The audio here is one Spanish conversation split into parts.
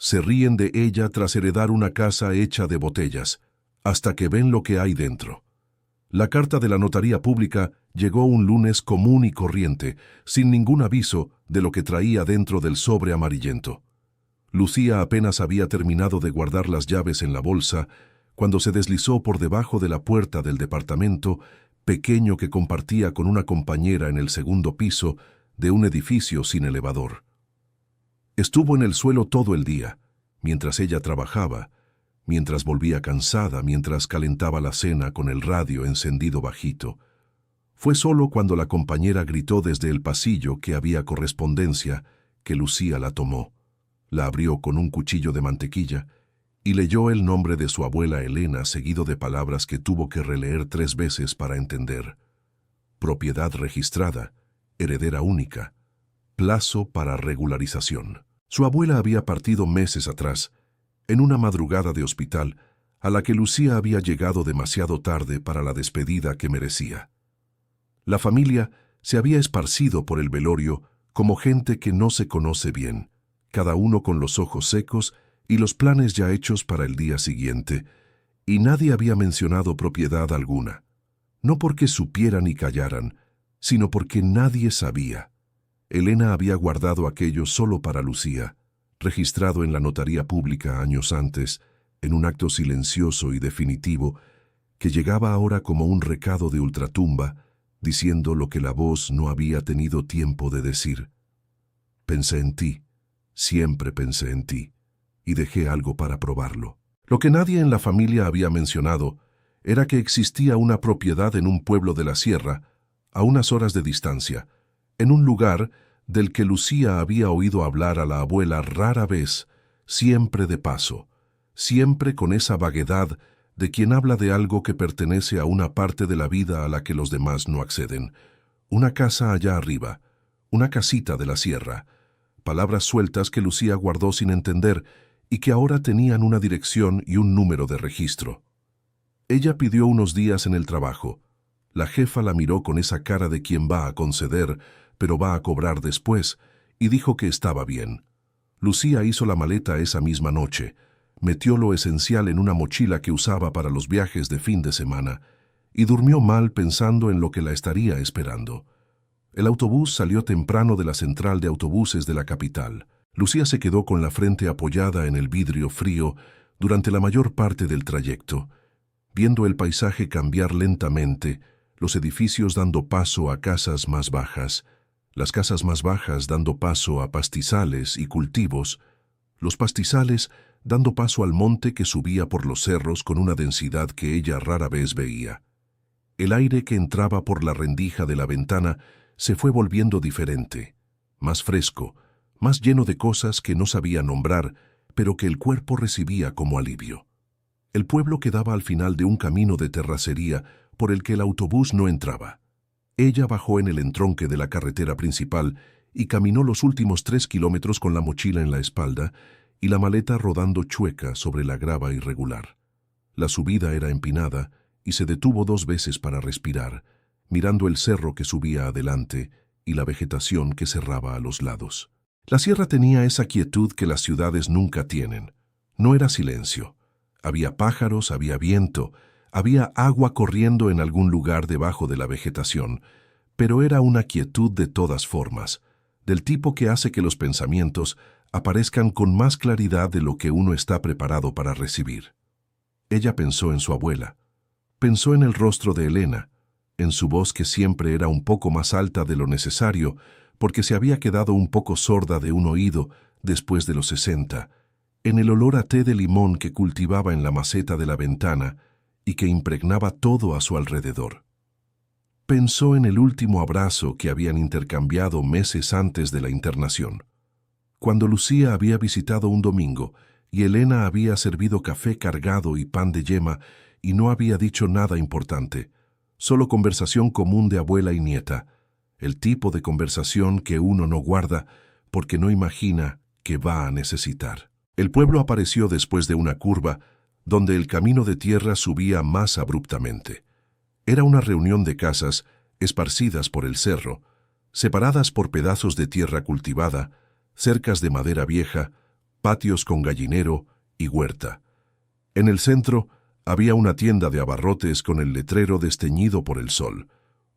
Se ríen de ella tras heredar una casa hecha de botellas, hasta que ven lo que hay dentro. La carta de la notaría pública llegó un lunes común y corriente, sin ningún aviso de lo que traía dentro del sobre amarillento. Lucía apenas había terminado de guardar las llaves en la bolsa cuando se deslizó por debajo de la puerta del departamento pequeño que compartía con una compañera en el segundo piso de un edificio sin elevador. Estuvo en el suelo todo el día, mientras ella trabajaba, mientras volvía cansada, mientras calentaba la cena con el radio encendido bajito. Fue solo cuando la compañera gritó desde el pasillo que había correspondencia que Lucía la tomó, la abrió con un cuchillo de mantequilla y leyó el nombre de su abuela Elena seguido de palabras que tuvo que releer 3 veces para entender. Propiedad registrada, heredera única, plazo para regularización. Su abuela había partido meses atrás, en una madrugada de hospital, a la que Lucía había llegado demasiado tarde para la despedida que merecía. La familia se había esparcido por el velorio como gente que no se conoce bien, cada uno con los ojos secos y los planes ya hechos para el día siguiente, y nadie había mencionado propiedad alguna, no porque supieran y callaran, sino porque nadie sabía. Elena había guardado aquello solo para Lucía, registrado en la notaría pública años antes, en un acto silencioso y definitivo, que llegaba ahora como un recado de ultratumba, diciendo lo que la voz no había tenido tiempo de decir. Pensé en ti, siempre pensé en ti, y dejé algo para probarlo. Lo que nadie en la familia había mencionado era que existía una propiedad en un pueblo de la sierra, a unas horas de distancia, en un lugar del que Lucía había oído hablar a la abuela rara vez, siempre de paso, siempre con esa vaguedad de quien habla de algo que pertenece a una parte de la vida a la que los demás no acceden. Una casa allá arriba, una casita de la sierra, palabras sueltas que Lucía guardó sin entender y que ahora tenían una dirección y un número de registro. Ella pidió unos días en el trabajo. La jefa la miró con esa cara de quien va a conceder, pero va a cobrar después, y dijo que estaba bien. Lucía hizo la maleta esa misma noche, metió lo esencial en una mochila que usaba para los viajes de fin de semana, y durmió mal pensando en lo que la estaría esperando. El autobús salió temprano de la central de autobuses de la capital. Lucía se quedó con la frente apoyada en el vidrio frío durante la mayor parte del trayecto, viendo el paisaje cambiar lentamente, los edificios dando paso a casas más bajas, las casas más bajas dando paso a pastizales y cultivos, los pastizales dando paso al monte que subía por los cerros con una densidad que ella rara vez veía. El aire que entraba por la rendija de la ventana se fue volviendo diferente, más fresco, más lleno de cosas que no sabía nombrar, pero que el cuerpo recibía como alivio. El pueblo quedaba al final de un camino de terracería por el que el autobús no entraba. Ella bajó en el entronque de la carretera principal y caminó los últimos 3 kilómetros con la mochila en la espalda y la maleta rodando chueca sobre la grava irregular. La subida era empinada y se detuvo 2 veces para respirar, mirando el cerro que subía adelante y la vegetación que cerraba a los lados. La sierra tenía esa quietud que las ciudades nunca tienen. No era silencio. Había pájaros, había viento, había agua corriendo en algún lugar debajo de la vegetación, pero era una quietud de todas formas, del tipo que hace que los pensamientos aparezcan con más claridad de lo que uno está preparado para recibir. Ella pensó en su abuela, pensó en el rostro de Elena, en su voz que siempre era un poco más alta de lo necesario, porque se había quedado un poco sorda de un oído después de los 60, en el olor a té de limón que cultivaba en la maceta de la ventana y que impregnaba todo a su alrededor. Pensó en el último abrazo que habían intercambiado meses antes de la internación, cuando Lucía había visitado un domingo y Elena había servido café cargado y pan de yema y no había dicho nada importante, solo conversación común de abuela y nieta, el tipo de conversación que uno no guarda porque no imagina que va a necesitar. El pueblo apareció después de una curva donde el camino de tierra subía más abruptamente. Era una reunión de casas esparcidas por el cerro, separadas por pedazos de tierra cultivada, cercas de madera vieja, patios con gallinero y huerta. En el centro había una tienda de abarrotes con el letrero desteñido por el sol,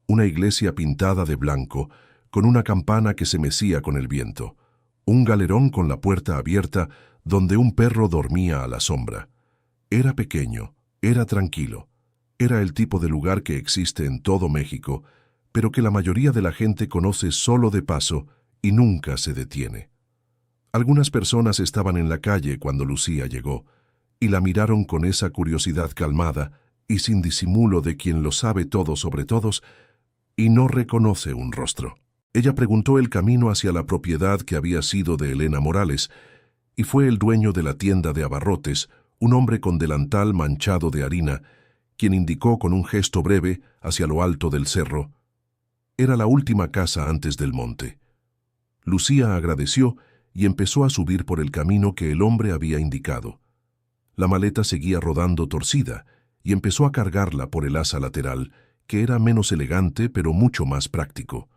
una iglesia pintada de blanco, con una campana que se mecía con el viento, un galerón con la puerta abierta donde un perro dormía a la sombra. Era pequeño, era tranquilo, era el tipo de lugar que existe en todo México, pero que la mayoría de la gente conoce solo de paso y nunca se detiene. Algunas personas estaban en la calle cuando Lucía llegó, y la miraron con esa curiosidad calmada y sin disimulo de quien lo sabe todo sobre todos y no reconoce un rostro. Ella preguntó el camino hacia la propiedad que había sido de Elena Morales, y fue el dueño de la tienda de abarrotes, un hombre con delantal manchado de harina, quien indicó con un gesto breve hacia lo alto del cerro. Era la última casa antes del monte. Lucía agradeció y empezó a subir por el camino que el hombre había indicado. La maleta seguía rodando torcida y empezó a cargarla por el asa lateral, que era menos elegante pero mucho más práctico.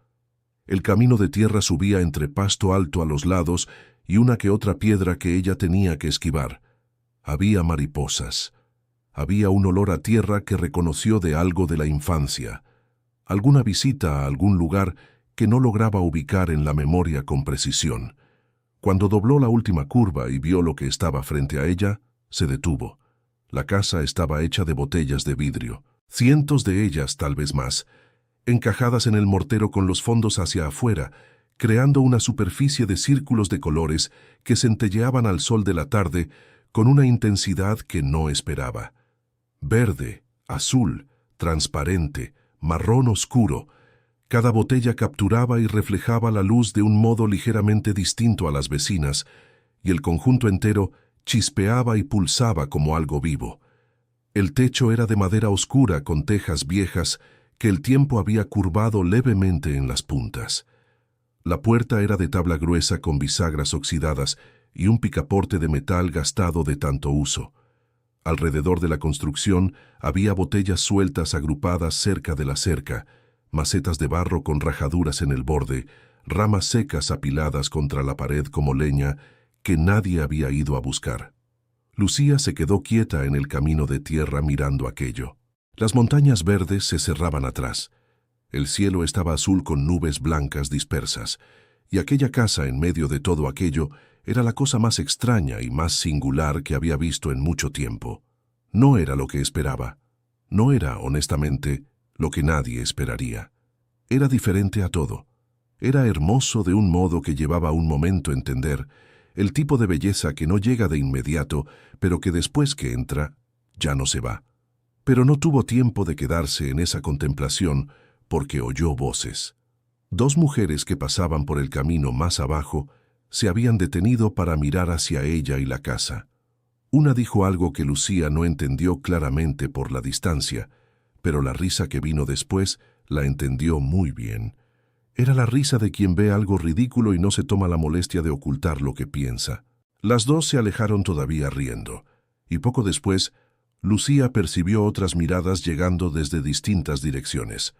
El camino de tierra subía entre pasto alto a los lados y una que otra piedra que ella tenía que esquivar. Había mariposas. Había un olor a tierra que reconoció de algo de la infancia, alguna visita a algún lugar que no lograba ubicar en la memoria con precisión. Cuando dobló la última curva y vio lo que estaba frente a ella, se detuvo. La casa estaba hecha de botellas de vidrio, cientos de ellas, tal vez más, encajadas en el mortero con los fondos hacia afuera, creando una superficie de círculos de colores que centelleaban al sol de la tarde con una intensidad que no esperaba. Verde, azul, transparente, marrón oscuro. Cada botella capturaba y reflejaba la luz de un modo ligeramente distinto a las vecinas, y el conjunto entero chispeaba y pulsaba como algo vivo. El techo era de madera oscura con tejas viejas que el tiempo había curvado levemente en las puntas. La puerta era de tabla gruesa con bisagras oxidadas y un picaporte de metal gastado de tanto uso. Alrededor de la construcción había botellas sueltas agrupadas cerca de la cerca, macetas de barro con rajaduras en el borde, ramas secas apiladas contra la pared como leña que nadie había ido a buscar. Lucía se quedó quieta en el camino de tierra mirando aquello. Las montañas verdes se cerraban atrás. El cielo estaba azul con nubes blancas dispersas, y aquella casa en medio de todo aquello era la cosa más extraña y más singular que había visto en mucho tiempo. No era lo que esperaba. No era, honestamente, lo que nadie esperaría. Era diferente a todo. Era hermoso de un modo que llevaba un momento entender, el tipo de belleza que no llega de inmediato, pero que después que entra, ya no se va. Pero no tuvo tiempo de quedarse en esa contemplación porque oyó voces. Dos mujeres que pasaban por el camino más abajo se habían detenido para mirar hacia ella y la casa. Una dijo algo que Lucía no entendió claramente por la distancia, pero la risa que vino después la entendió muy bien. Era la risa de quien ve algo ridículo y no se toma la molestia de ocultar lo que piensa. Las dos se alejaron todavía riendo, y poco después, Lucía percibió otras miradas llegando desde distintas direcciones.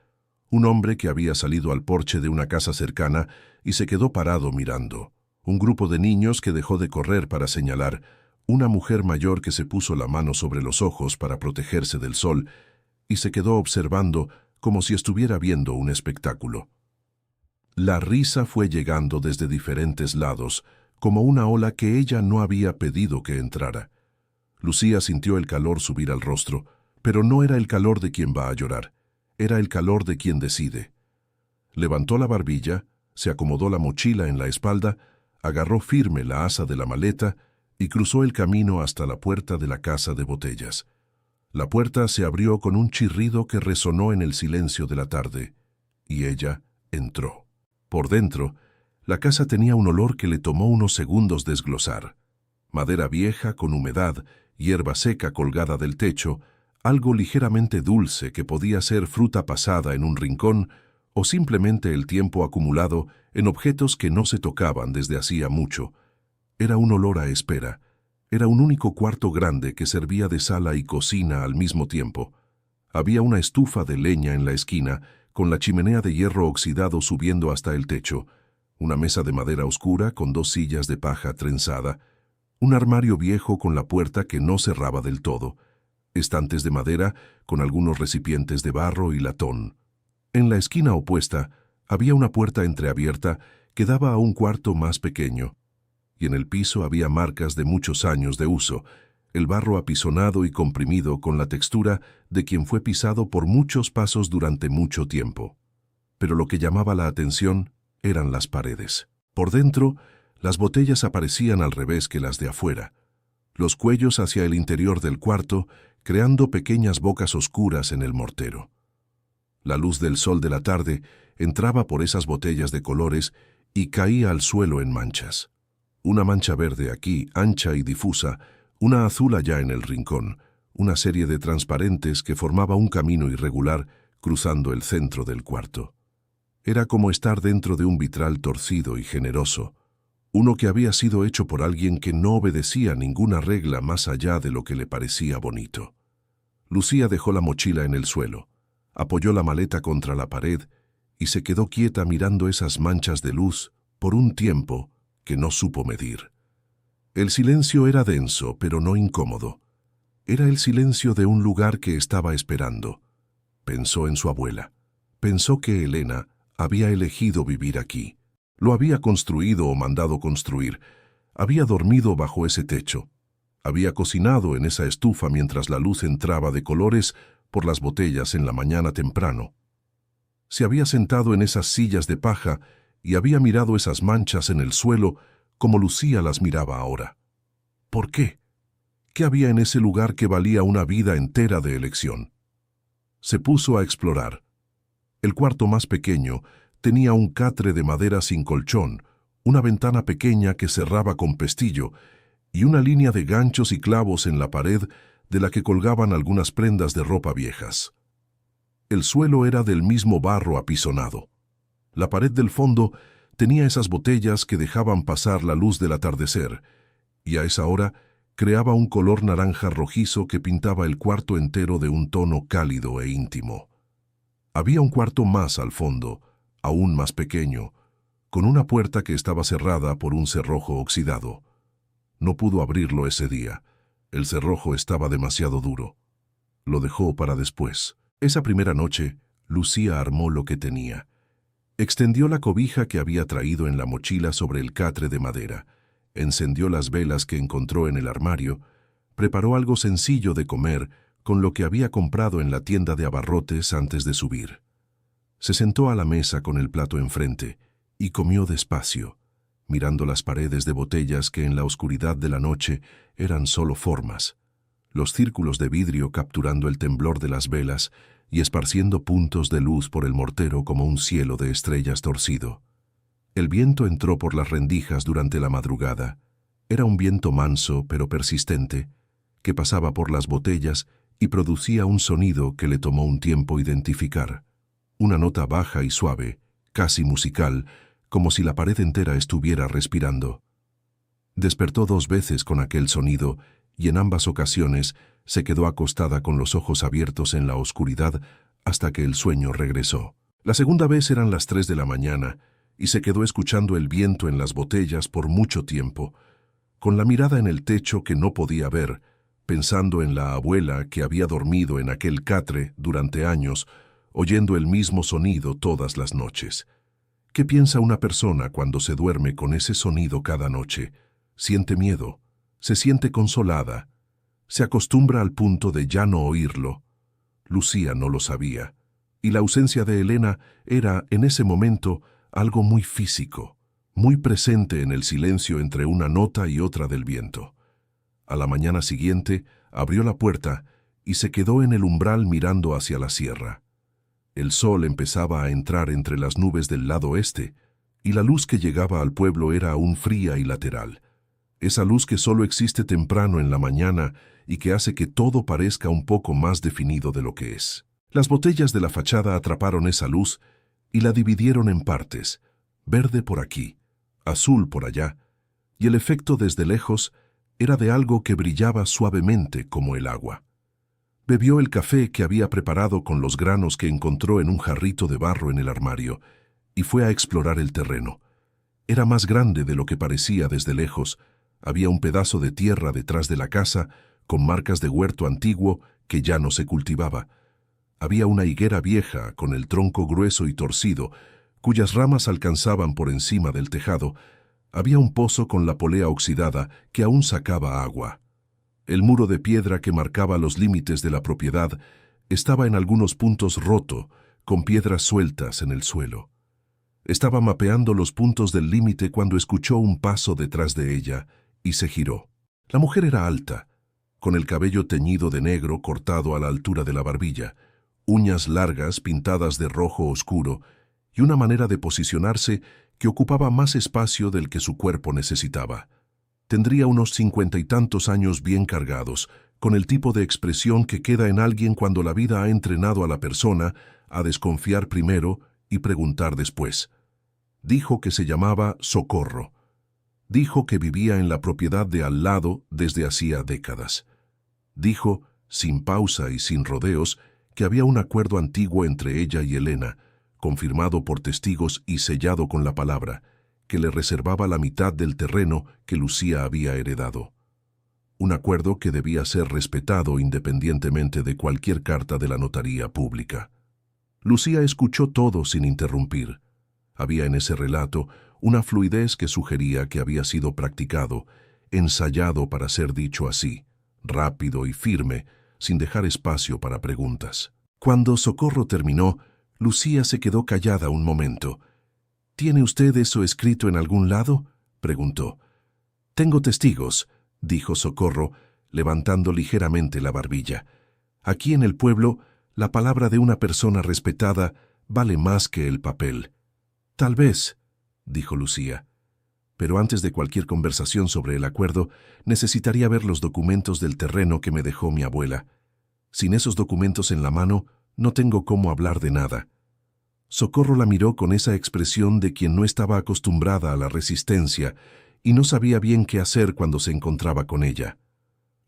Un hombre que había salido al porche de una casa cercana y se quedó parado mirando. Un grupo de niños que dejó de correr para señalar. Una mujer mayor que se puso la mano sobre los ojos para protegerse del sol y se quedó observando como si estuviera viendo un espectáculo. La risa fue llegando desde diferentes lados, como una ola que ella no había pedido que entrara. Lucía sintió el calor subir al rostro, pero no era el calor de quien va a llorar, era el calor de quien decide. Levantó la barbilla, se acomodó la mochila en la espalda, agarró firme la asa de la maleta y cruzó el camino hasta la puerta de la casa de botellas. La puerta se abrió con un chirrido que resonó en el silencio de la tarde, y ella entró. Por dentro, la casa tenía un olor que le tomó unos segundos desglosar. Madera vieja con humedad, hierba seca colgada del techo, algo ligeramente dulce que podía ser fruta pasada en un rincón o simplemente el tiempo acumulado en objetos que no se tocaban desde hacía mucho. Era un olor a espera. Era un único cuarto grande que servía de sala y cocina al mismo tiempo. Había una estufa de leña en la esquina, con la chimenea de hierro oxidado subiendo hasta el techo, una mesa de madera oscura con dos sillas de paja trenzada, Un armario viejo con la puerta que no cerraba del todo, estantes de madera con algunos recipientes de barro y latón. En la esquina opuesta había una puerta entreabierta que daba a un cuarto más pequeño, y en el piso había marcas de muchos años de uso, el barro apisonado y comprimido con la textura de quien fue pisado por muchos pasos durante mucho tiempo. Pero lo que llamaba la atención eran las paredes. Por dentro, las botellas aparecían al revés que las de afuera, los cuellos hacia el interior del cuarto, creando pequeñas bocas oscuras en el mortero. La luz del sol de la tarde entraba por esas botellas de colores y caía al suelo en manchas. Una mancha verde aquí, ancha y difusa, una azul allá en el rincón, una serie de transparentes que formaba un camino irregular cruzando el centro del cuarto. Era como estar dentro de un vitral torcido y generoso, uno que había sido hecho por alguien que no obedecía ninguna regla más allá de lo que le parecía bonito. Lucía dejó la mochila en el suelo, apoyó la maleta contra la pared y se quedó quieta mirando esas manchas de luz por un tiempo que no supo medir. El silencio era denso, pero no incómodo. Era el silencio de un lugar que estaba esperando. Pensó en su abuela. Pensó que Elena había elegido vivir aquí. Lo había construido o mandado construir. Había dormido bajo ese techo. Había cocinado en esa estufa mientras la luz entraba de colores por las botellas en la mañana temprano. Se había sentado en esas sillas de paja y había mirado esas manchas en el suelo como Lucía las miraba ahora. ¿Por qué? ¿Qué había en ese lugar que valía una vida entera de elección? Se puso a explorar. El cuarto más pequeño tenía un catre de madera sin colchón, una ventana pequeña que cerraba con pestillo y una línea de ganchos y clavos en la pared de la que colgaban algunas prendas de ropa viejas. El suelo era del mismo barro apisonado. La pared del fondo tenía esas botellas que dejaban pasar la luz del atardecer, y a esa hora creaba un color naranja rojizo que pintaba el cuarto entero de un tono cálido e íntimo. Había un cuarto más al fondo, aún más pequeño, con una puerta que estaba cerrada por un cerrojo oxidado. No pudo abrirlo ese día. El cerrojo estaba demasiado duro. Lo dejó para después. Esa primera noche, Lucía armó lo que tenía. Extendió la cobija que había traído en la mochila sobre el catre de madera, encendió las velas que encontró en el armario, preparó algo sencillo de comer con lo que había comprado en la tienda de abarrotes antes de subir. Se sentó a la mesa con el plato enfrente y comió despacio, mirando las paredes de botellas que en la oscuridad de la noche eran solo formas, los círculos de vidrio capturando el temblor de las velas y esparciendo puntos de luz por el mortero como un cielo de estrellas torcido. El viento entró por las rendijas durante la madrugada. Era un viento manso pero persistente, que pasaba por las botellas y producía un sonido que le tomó un tiempo identificar. Una nota baja y suave, casi musical, como si la pared entera estuviera respirando. Despertó 2 veces con aquel sonido y en ambas ocasiones se quedó acostada con los ojos abiertos en la oscuridad hasta que el sueño regresó. La segunda vez eran las 3 de la mañana y se quedó escuchando el viento en las botellas por mucho tiempo, con la mirada en el techo que no podía ver, pensando en la abuela que había dormido en aquel catre durante años, oyendo el mismo sonido todas las noches. ¿Qué piensa una persona cuando se duerme con ese sonido cada noche? Siente miedo, se siente consolada, se acostumbra al punto de ya no oírlo. Lucía no lo sabía, y la ausencia de Elena era, en ese momento, algo muy físico, muy presente en el silencio entre una nota y otra del viento. A la mañana siguiente, abrió la puerta y se quedó en el umbral mirando hacia la sierra. El sol empezaba a entrar entre las nubes del lado este, y la luz que llegaba al pueblo era aún fría y lateral. Esa luz que solo existe temprano en la mañana y que hace que todo parezca un poco más definido de lo que es. Las botellas de la fachada atraparon esa luz y la dividieron en partes, verde por aquí, azul por allá, y el efecto desde lejos era de algo que brillaba suavemente como el agua. Bebió el café que había preparado con los granos que encontró en un jarrito de barro en el armario y fue a explorar el terreno. Era más grande de lo que parecía desde lejos, Había un pedazo de tierra detrás de la casa, con marcas de huerto antiguo que ya no se cultivaba. Había una higuera vieja con el tronco grueso y torcido, cuyas ramas alcanzaban por encima del tejado. Había un pozo con la polea oxidada que aún sacaba agua. El muro de piedra que marcaba los límites de la propiedad estaba en algunos puntos roto, con piedras sueltas en el suelo. Estaba mapeando los puntos del límite cuando escuchó un paso detrás de ella y se giró. La mujer era alta, con el cabello teñido de negro cortado a la altura de la barbilla, uñas largas pintadas de rojo oscuro y una manera de posicionarse que ocupaba más espacio del que su cuerpo necesitaba. Tendría unos 50 y tantos años bien cargados, con el tipo de expresión que queda en alguien cuando la vida ha entrenado a la persona a desconfiar primero y preguntar después. Dijo que se llamaba Socorro. Dijo que vivía en la propiedad de al lado desde hacía décadas. Dijo, sin pausa y sin rodeos, que había un acuerdo antiguo entre ella y Elena, confirmado por testigos y sellado con la palabra, que le reservaba la mitad del terreno que Lucía había heredado. Un acuerdo que debía ser respetado independientemente de cualquier carta de la notaría pública. Lucía escuchó todo sin interrumpir. Había en ese relato una fluidez que sugería que había sido practicado, ensayado para ser dicho así, rápido y firme, sin dejar espacio para preguntas. Cuando Socorro terminó, Lucía se quedó callada un momento. «¿Tiene usted eso escrito en algún lado?», preguntó. «Tengo testigos», dijo Socorro, levantando ligeramente la barbilla. «Aquí en el pueblo, la palabra de una persona respetada vale más que el papel». «Tal vez», dijo Lucía. «Pero antes de cualquier conversación sobre el acuerdo, necesitaría ver los documentos del terreno que me dejó mi abuela. Sin esos documentos en la mano, no tengo cómo hablar de nada». Socorro la miró con esa expresión de quien no estaba acostumbrada a la resistencia y no sabía bien qué hacer cuando se encontraba con ella.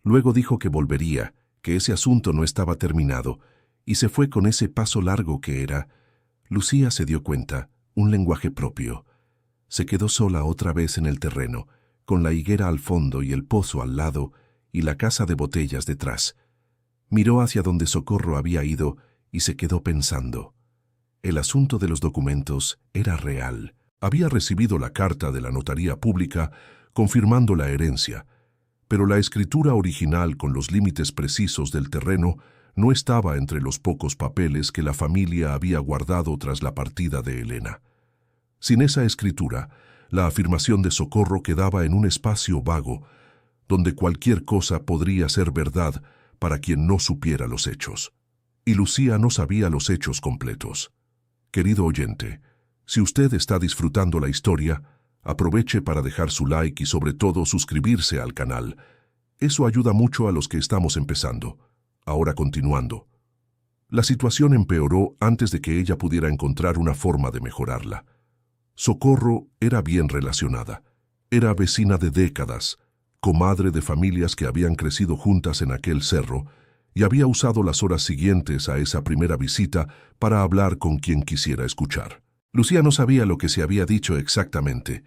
Luego dijo que volvería, que ese asunto no estaba terminado, y se fue con ese paso largo que era. Lucía se dio cuenta, un lenguaje propio. Se quedó sola otra vez en el terreno, con la higuera al fondo y el pozo al lado y la casa de botellas detrás. Miró hacia donde Socorro había ido y se quedó pensando. El asunto de los documentos era real. Había recibido la carta de la notaría pública confirmando la herencia, pero la escritura original con los límites precisos del terreno no estaba entre los pocos papeles que la familia había guardado tras la partida de Elena. Sin esa escritura, la afirmación de Socorro quedaba en un espacio vago, donde cualquier cosa podría ser verdad para quien no supiera los hechos. Y Lucía no sabía los hechos completos. Querido oyente, si usted está disfrutando la historia, aproveche para dejar su like y sobre todo suscribirse al canal. Eso ayuda mucho a los que estamos empezando. Ahora continuando. La situación empeoró antes de que ella pudiera encontrar una forma de mejorarla. Socorro era bien relacionada. Era vecina de décadas, comadre de familias que habían crecido juntas en aquel cerro, y había usado las horas siguientes a esa primera visita para hablar con quien quisiera escuchar. Lucía no sabía lo que se había dicho exactamente,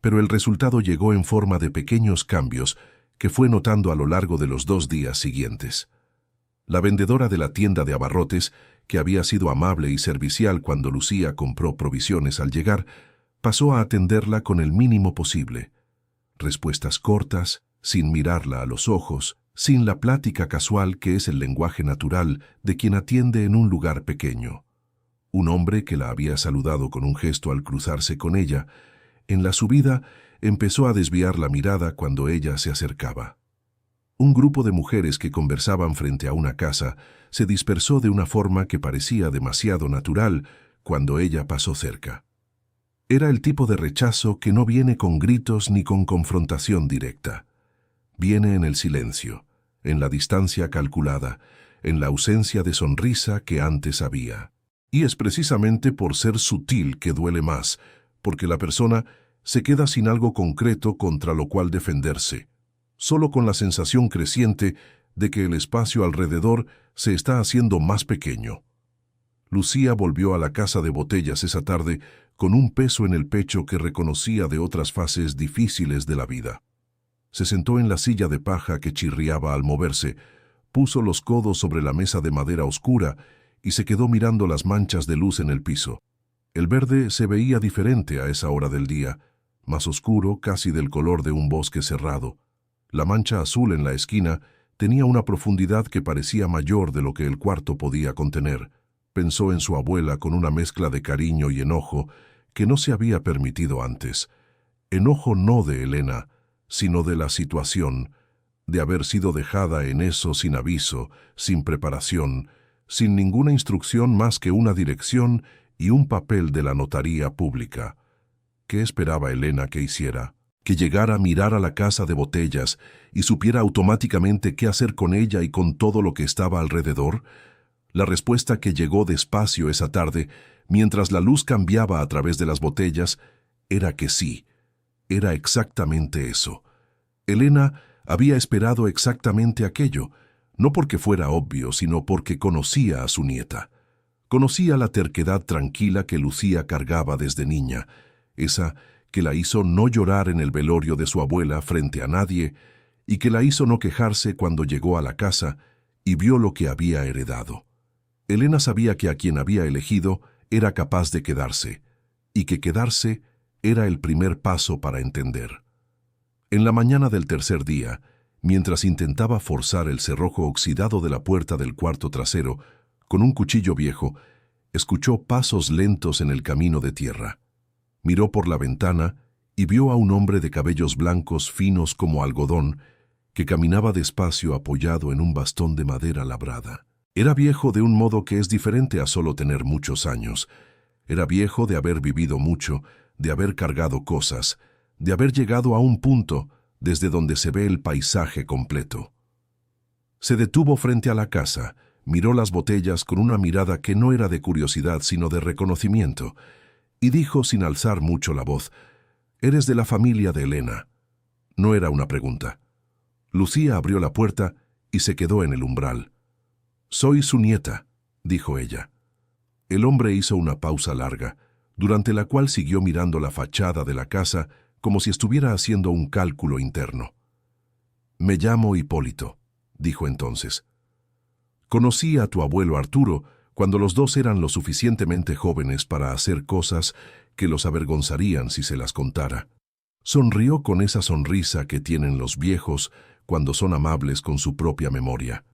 pero el resultado llegó en forma de pequeños cambios que fue notando a lo largo de los 2 días siguientes. La vendedora de la tienda de abarrotes, que había sido amable y servicial cuando Lucía compró provisiones al llegar, pasó a atenderla con el mínimo posible. Respuestas cortas, sin mirarla a los ojos, sin la plática casual que es el lenguaje natural de quien atiende en un lugar pequeño. Un hombre que la había saludado con un gesto al cruzarse con ella, en la subida empezó a desviar la mirada cuando ella se acercaba. Un grupo de mujeres que conversaban frente a una casa se dispersó de una forma que parecía demasiado natural cuando ella pasó cerca. Era el tipo de rechazo que no viene con gritos ni con confrontación directa. Viene en el silencio, en la distancia calculada, en la ausencia de sonrisa que antes había. Y es precisamente por ser sutil que duele más, porque la persona se queda sin algo concreto contra lo cual defenderse, solo con la sensación creciente de que el espacio alrededor se está haciendo más pequeño. Lucía volvió a la casa de botellas esa tarde con un peso en el pecho que reconocía de otras fases difíciles de la vida. Se sentó en la silla de paja que chirriaba al moverse, puso los codos sobre la mesa de madera oscura y se quedó mirando las manchas de luz en el piso. El verde se veía diferente a esa hora del día, más oscuro, casi del color de un bosque cerrado. La mancha azul en la esquina tenía una profundidad que parecía mayor de lo que el cuarto podía contener. Pensó en su abuela con una mezcla de cariño y enojo que no se había permitido antes. Enojo no de Elena, sino de la situación, de haber sido dejada en eso sin aviso, sin preparación, sin ninguna instrucción más que una dirección y un papel de la notaría pública. ¿Qué esperaba Elena que hiciera? ¿Que llegara a mirar a la casa de Botellas y supiera automáticamente qué hacer con ella y con todo lo que estaba alrededor? La respuesta que llegó despacio esa tarde, mientras la luz cambiaba a través de las botellas, era que sí. Era exactamente eso. Elena había esperado exactamente aquello, no porque fuera obvio, sino porque conocía a su nieta. Conocía la terquedad tranquila que Lucía cargaba desde niña, esa que la hizo no llorar en el velorio de su abuela frente a nadie y que la hizo no quejarse cuando llegó a la casa y vio lo que había heredado. Elena sabía que a quien había elegido era capaz de quedarse, y que quedarse era el primer paso para entender. En la mañana del tercer día, mientras intentaba forzar el cerrojo oxidado de la puerta del cuarto trasero con un cuchillo viejo, escuchó pasos lentos en el camino de tierra. Miró por la ventana y vio a un hombre de cabellos blancos finos como algodón que caminaba despacio apoyado en un bastón de madera labrada. Era viejo de un modo que es diferente a solo tener muchos años. Era viejo de haber vivido mucho, de haber cargado cosas, de haber llegado a un punto desde donde se ve el paisaje completo. Se detuvo frente a la casa, miró las botellas con una mirada que no era de curiosidad sino de reconocimiento, y dijo sin alzar mucho la voz: «¿Eres de la familia de Elena?» No era una pregunta. Lucía abrió la puerta y se quedó en el umbral. «Soy su nieta», dijo ella. El hombre hizo una pausa larga, durante la cual siguió mirando la fachada de la casa como si estuviera haciendo un cálculo interno. «Me llamo Hipólito», dijo entonces. «Conocí a tu abuelo Arturo cuando los dos eran lo suficientemente jóvenes para hacer cosas que los avergonzarían si se las contara». Sonrió con esa sonrisa que tienen los viejos cuando son amables con su propia memoria.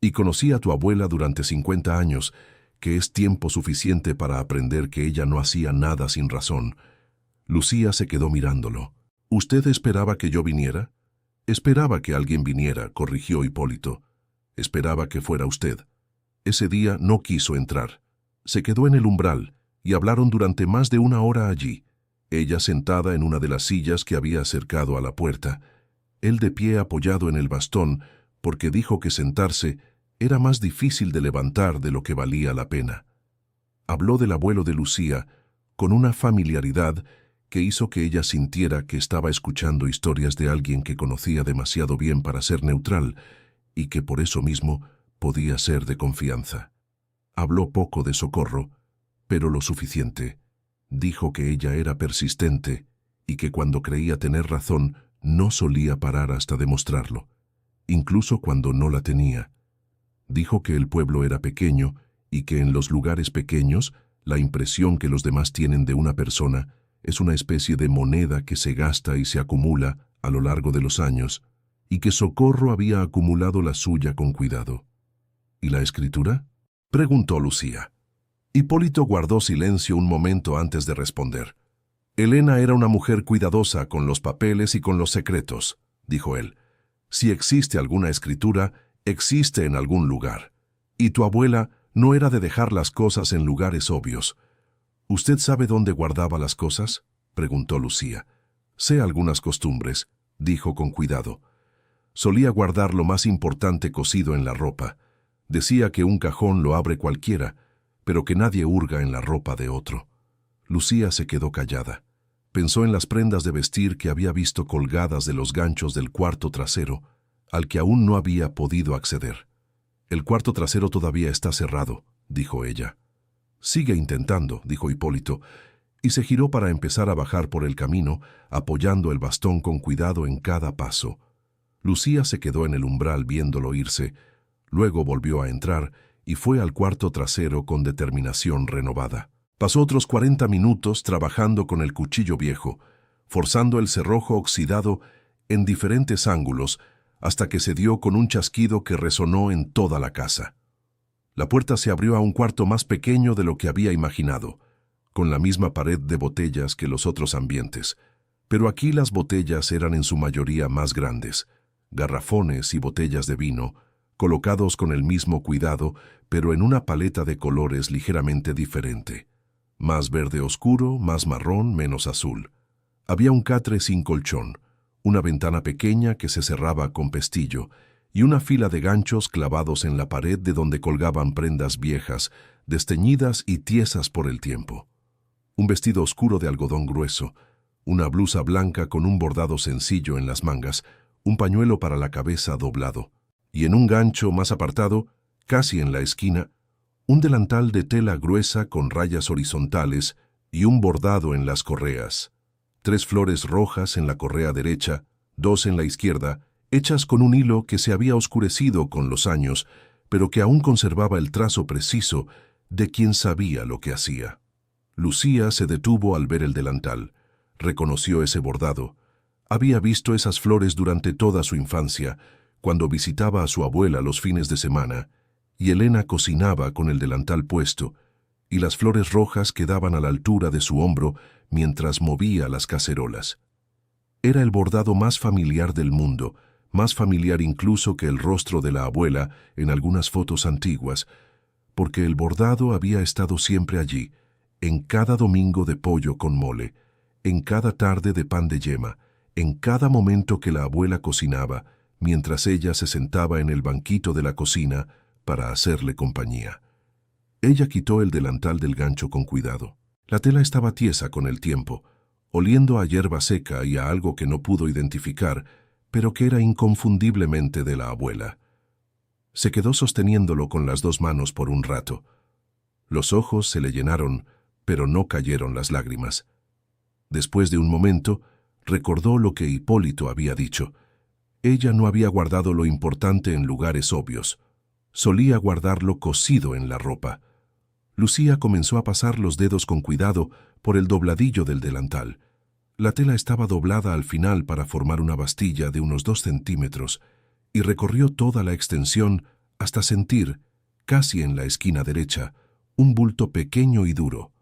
«Y conocí a tu abuela durante 50 años, que es tiempo suficiente para aprender que ella no hacía nada sin razón». Lucía se quedó mirándolo. «¿Usted esperaba que yo viniera?» «Esperaba que alguien viniera», corrigió Hipólito. «Esperaba que fuera usted». Ese día no quiso entrar. Se quedó en el umbral y hablaron durante más de una hora allí, ella sentada en una de las sillas que había acercado a la puerta, él de pie apoyado en el bastón, porque dijo que sentarse era más difícil de levantar de lo que valía la pena. Habló del abuelo de Lucía con una familiaridad que hizo que ella sintiera que estaba escuchando historias de alguien que conocía demasiado bien para ser neutral y que por eso mismo podía ser de confianza. Habló poco de Socorro, pero lo suficiente. Dijo que ella era persistente y que cuando creía tener razón no solía parar hasta demostrarlo, incluso cuando no la tenía. Dijo que el pueblo era pequeño y que en los lugares pequeños la impresión que los demás tienen de una persona es una especie de moneda que se gasta y se acumula a lo largo de los años, y que Socorro había acumulado la suya con cuidado. ¿Y la escritura?, preguntó Lucía. Hipólito guardó silencio un momento antes de responder. «Elena era una mujer cuidadosa con los papeles y con los secretos», dijo él. «Si existe alguna escritura, existe en algún lugar. Y tu abuela no era de dejar las cosas en lugares obvios». «¿Usted sabe dónde guardaba las cosas?», preguntó Lucía. «Sé algunas costumbres», dijo con cuidado. «Solía guardar lo más importante cosido en la ropa. Decía que un cajón lo abre cualquiera, pero que nadie hurga en la ropa de otro». Lucía se quedó callada. Pensó en las prendas de vestir que había visto colgadas de los ganchos del cuarto trasero, al que aún no había podido acceder. «El cuarto trasero todavía está cerrado», dijo ella. «Sigue intentando», dijo Hipólito. y se giró para empezar a bajar por el camino, apoyando el bastón con cuidado en cada paso. Lucía se quedó en el umbral viéndolo irse, luego volvió a entrar y fue al cuarto trasero con determinación renovada. Pasó otros 40 minutos trabajando con el cuchillo viejo, forzando el cerrojo oxidado en diferentes ángulos hasta que se dio con un chasquido que resonó en toda la casa. La puerta se abrió a un cuarto más pequeño de lo que había imaginado, con la misma pared de botellas que los otros ambientes, pero aquí las botellas eran en su mayoría más grandes, garrafones y botellas de vino, colocados con el mismo cuidado, pero en una paleta de colores ligeramente diferente. Más verde oscuro, más marrón, menos azul. Había un catre sin colchón, una ventana pequeña que se cerraba con pestillo y una fila de ganchos clavados en la pared de donde colgaban prendas viejas, desteñidas y tiesas por el tiempo. Un vestido oscuro de algodón grueso, una blusa blanca con un bordado sencillo en las mangas, un pañuelo para la cabeza doblado, y en un gancho más apartado, casi en la esquina, un delantal de tela gruesa con rayas horizontales y un bordado en las correas. 3 flores rojas en la correa derecha, 2 en la izquierda, hechas con un hilo que se había oscurecido con los años, pero que aún conservaba el trazo preciso de quien sabía lo que hacía. Lucía se detuvo al ver el delantal. Reconoció ese bordado. Había visto esas flores durante toda su infancia, cuando visitaba a su abuela los fines de semana, y Elena cocinaba con el delantal puesto, y las flores rojas quedaban a la altura de su hombro mientras movía las cacerolas. Era el bordado más familiar del mundo, más familiar incluso que el rostro de la abuela en algunas fotos antiguas, porque el bordado había estado siempre allí, en cada domingo de pollo con mole, en cada tarde de pan de yema, en cada momento que la abuela cocinaba, mientras ella se sentaba en el banquito de la cocina para hacerle compañía. Ella quitó el delantal del gancho con cuidado. La tela estaba tiesa con el tiempo, oliendo a hierba seca y a algo que no pudo identificar, pero que era inconfundiblemente de la abuela. Se quedó sosteniéndolo con las 2 manos por un rato. Los ojos se le llenaron, pero no cayeron las lágrimas. Después de un momento, recordó lo que Hipólito había dicho. Ella no había guardado lo importante en lugares obvios. Solía guardarlo cosido en la ropa. Lucía comenzó a pasar los dedos con cuidado por el dobladillo del delantal. La tela estaba doblada al final para formar una bastilla de unos 2 centímetros y recorrió toda la extensión hasta sentir, casi en la esquina derecha, un bulto pequeño y duro.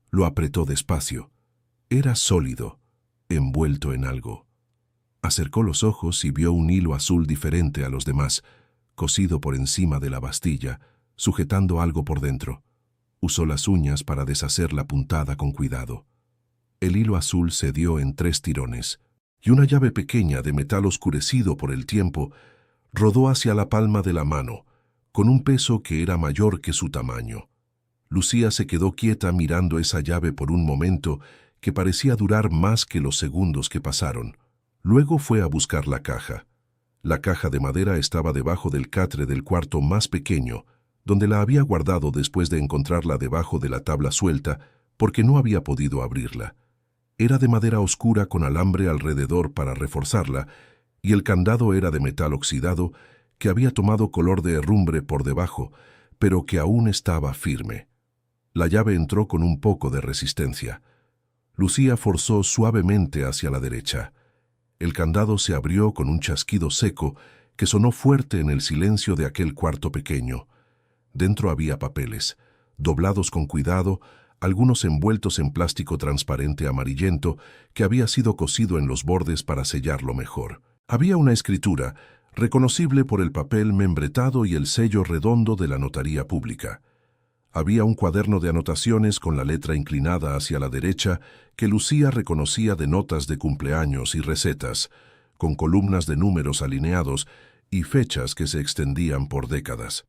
Lo apretó despacio. Era sólido, envuelto en algo. Acercó los ojos y vio un hilo azul diferente a los demás, cosido por encima de la bastilla, sujetando algo por dentro. Usó las uñas para deshacer la puntada con cuidado. El hilo azul se dio en 3 tirones, y una llave pequeña de metal oscurecido por el tiempo rodó hacia la palma de la mano, con un peso que era mayor que su tamaño. Lucía se quedó quieta mirando esa llave por un momento que parecía durar más que los segundos que pasaron. Luego fue a buscar la caja. La caja de madera estaba debajo del catre del cuarto más pequeño, donde la había guardado después de encontrarla debajo de la tabla suelta, porque no había podido abrirla. Era de madera oscura con alambre alrededor para reforzarla, y el candado era de metal oxidado que había tomado color de herrumbre por debajo, pero que aún estaba firme. La llave entró con un poco de resistencia. Lucía forzó suavemente hacia la derecha. El candado se abrió con un chasquido seco que sonó fuerte en el silencio de aquel cuarto pequeño. Dentro había papeles, doblados con cuidado, algunos envueltos en plástico transparente amarillento que había sido cosido en los bordes para sellarlo mejor. Había una escritura, reconocible por el papel membretado y el sello redondo de la notaría pública. Había un cuaderno de anotaciones con la letra inclinada hacia la derecha que Lucía reconocía de notas de cumpleaños y recetas, con columnas de números alineados y fechas que se extendían por décadas.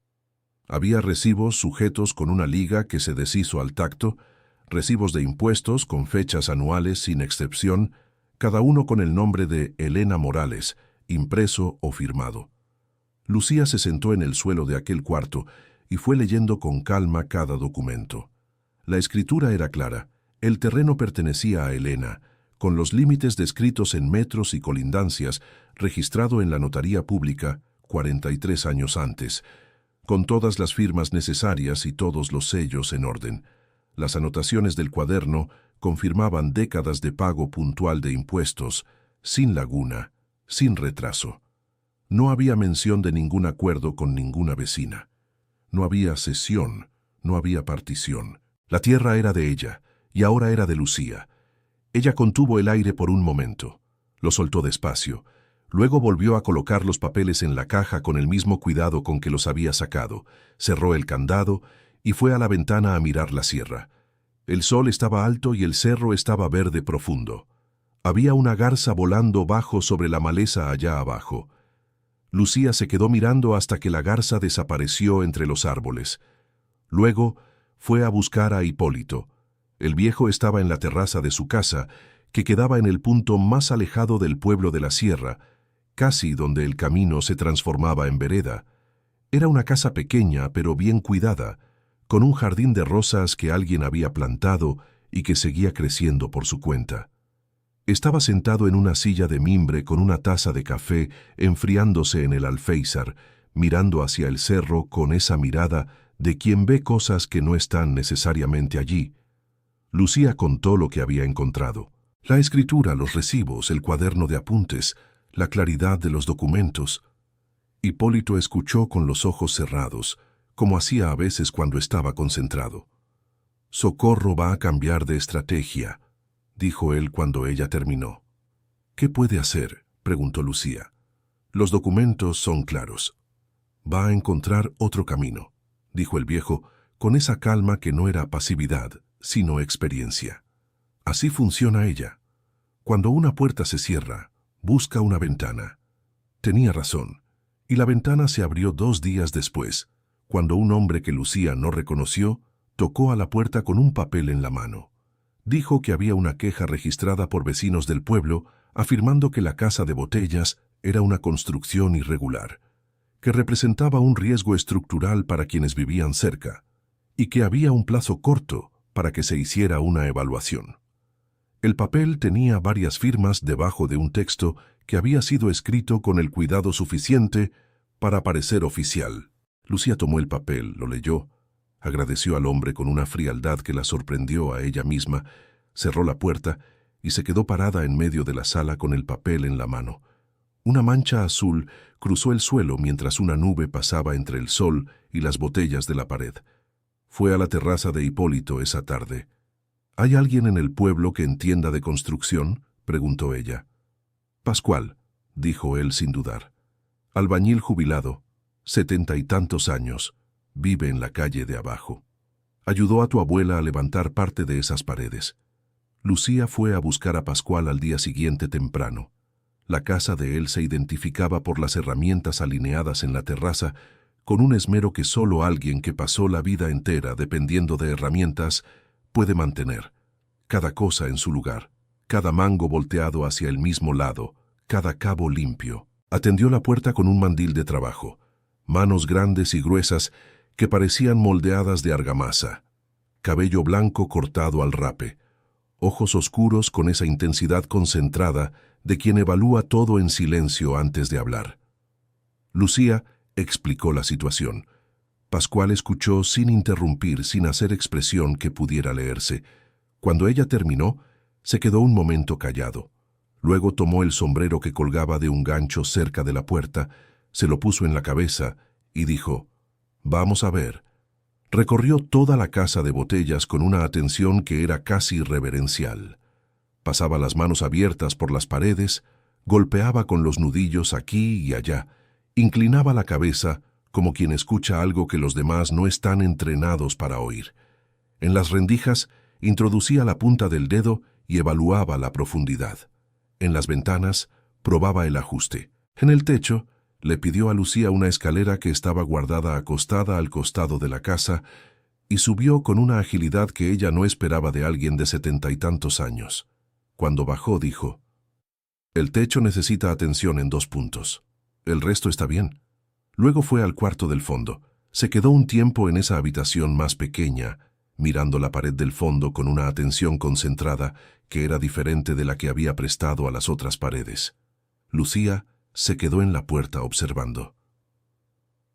Había recibos sujetos con una liga que se deshizo al tacto, recibos de impuestos con fechas anuales sin excepción, cada uno con el nombre de Elena Morales, impreso o firmado. Lucía se sentó en el suelo de aquel cuarto y fue leyendo con calma cada documento. La escritura era clara, El terreno pertenecía a Elena, con los límites descritos en metros y colindancias, registrado en la notaría pública 43 años antes, con todas las firmas necesarias y todos los sellos en orden. Las anotaciones del cuaderno confirmaban décadas de pago puntual de impuestos, sin laguna, sin retraso. No había mención de ningún acuerdo con ninguna vecina. No había cesión, no había partición. La tierra era de ella, y ahora era de Lucía. Ella contuvo el aire por un momento. Lo soltó despacio. Luego volvió a colocar los papeles en la caja con el mismo cuidado con que los había sacado. Cerró el candado y fue a la ventana a mirar la sierra. El sol estaba alto y el cerro estaba verde profundo. Había una garza volando bajo sobre la maleza allá abajo. Lucía se quedó mirando hasta que la garza desapareció entre los árboles. Luego fue a buscar a Hipólito. El viejo estaba en la terraza de su casa, que quedaba en el punto más alejado del pueblo de la sierra, casi donde el camino se transformaba en vereda. Era una casa pequeña, pero bien cuidada, con un jardín de rosas que alguien había plantado y que seguía creciendo por su cuenta. Estaba sentado en una silla de mimbre con una taza de café enfriándose en el alféizar, mirando hacia el cerro con esa mirada de quien ve cosas que no están necesariamente allí. Lucía contó lo que había encontrado. La escritura, los recibos, el cuaderno de apuntes, la claridad de los documentos. Hipólito escuchó con los ojos cerrados, como hacía a veces cuando estaba concentrado. «Socorro va a cambiar de estrategia», dijo él cuando ella terminó. «¿Qué puede hacer?», preguntó Lucía. «Los documentos son claros. Va a encontrar otro camino», dijo el viejo, con esa calma que no era pasividad, sino experiencia. Así funciona ella. Cuando una puerta se cierra, busca una ventana. Tenía razón, y la ventana se abrió 2 días después, cuando un hombre que Lucía no reconoció tocó a la puerta con un papel en la mano. Dijo que había una queja registrada por vecinos del pueblo afirmando que la casa de Botellas era una construcción irregular, que representaba un riesgo estructural para quienes vivían cerca, y que había un plazo corto para que se hiciera una evaluación. El papel tenía varias firmas debajo de un texto que había sido escrito con el cuidado suficiente para parecer oficial. Lucía tomó el papel, lo leyó, agradeció al hombre con una frialdad que la sorprendió a ella misma, cerró la puerta y se quedó parada en medio de la sala con el papel en la mano. Una mancha azul cruzó el suelo mientras una nube pasaba entre el sol y las botellas de la pared. Fue a la terraza de Hipólito esa tarde. «¿Hay alguien en el pueblo que entienda de construcción?», preguntó ella. «Pascual», dijo él sin dudar. «Albañil jubilado, 70 y tantos años, vive en la calle de abajo. Ayudó a tu abuela a levantar parte de esas paredes». Lucía fue a buscar a Pascual al día siguiente temprano. La casa de él se identificaba por las herramientas alineadas en la terraza, con un esmero que solo alguien que pasó la vida entera dependiendo de herramientas puede mantener. Cada cosa en su lugar, cada mango volteado hacia el mismo lado, cada cabo limpio. Atendió la puerta con un mandil de trabajo, manos grandes y gruesas que parecían moldeadas de argamasa, cabello blanco cortado al rape, ojos oscuros con esa intensidad concentrada de quien evalúa todo en silencio antes de hablar. Lucía explicó la situación. Pascual escuchó sin interrumpir, sin hacer expresión que pudiera leerse. Cuando ella terminó, se quedó un momento callado. Luego tomó el sombrero que colgaba de un gancho cerca de la puerta, se lo puso en la cabeza y dijo: «Vamos a ver». Recorrió toda la casa de Botellas con una atención que era casi reverencial. Pasaba las manos abiertas por las paredes, golpeaba con los nudillos aquí y allá, inclinaba la cabeza como quien escucha algo que los demás no están entrenados para oír. En las rendijas introducía la punta del dedo y evaluaba la profundidad. En las ventanas probaba el ajuste. En el techo le pidió a Lucía una escalera que estaba guardada acostada al costado de la casa y subió con una agilidad que ella no esperaba de alguien de 70 y tantos años. Cuando bajó dijo: «El techo necesita atención en 2 puntos. El resto está bien». Luego fue al cuarto del fondo. Se quedó un tiempo en esa habitación más pequeña, mirando la pared del fondo con una atención concentrada que era diferente de la que había prestado a las otras paredes. Lucía se quedó en la puerta observando.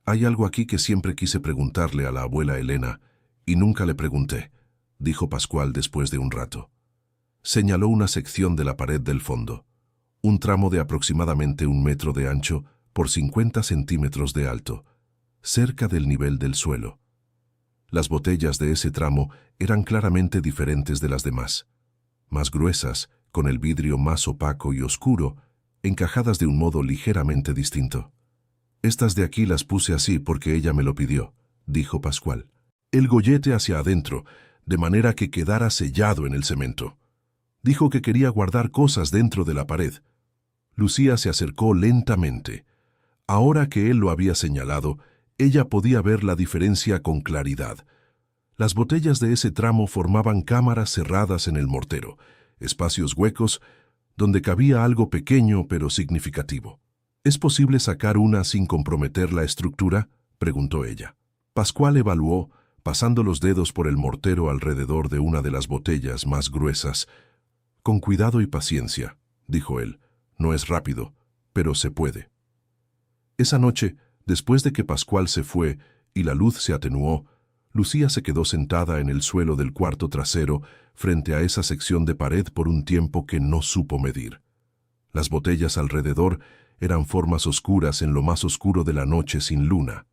«Hay algo aquí que siempre quise preguntarle a la abuela Elena, y nunca le pregunté», dijo Pascual después de un rato. Señaló una sección de la pared del fondo, un tramo de aproximadamente 1 metro de ancho por 50 centímetros de alto, cerca del nivel del suelo. Las botellas de ese tramo eran claramente diferentes de las demás, más gruesas, con el vidrio más opaco y oscuro, encajadas de un modo ligeramente distinto. «Estas de aquí las puse así porque ella me lo pidió», dijo Pascual. «El gollete hacia adentro, de manera que quedara sellado en el cemento. Dijo que quería guardar cosas dentro de la pared». Lucía se acercó lentamente. Ahora que él lo había señalado, ella podía ver la diferencia con claridad. Las botellas de ese tramo formaban cámaras cerradas en el mortero, espacios huecos donde cabía algo pequeño pero significativo. «¿Es posible sacar una sin comprometer la estructura?», preguntó ella. Pascual evaluó, pasando los dedos por el mortero alrededor de una de las botellas más gruesas. «Con cuidado y paciencia», dijo él. «No es rápido, pero se puede». Esa noche, después de que Pascual se fue y la luz se atenuó, Lucía se quedó sentada en el suelo del cuarto trasero frente a esa sección de pared por un tiempo que no supo medir. Las botellas alrededor eran formas oscuras en lo más oscuro de la noche sin luna.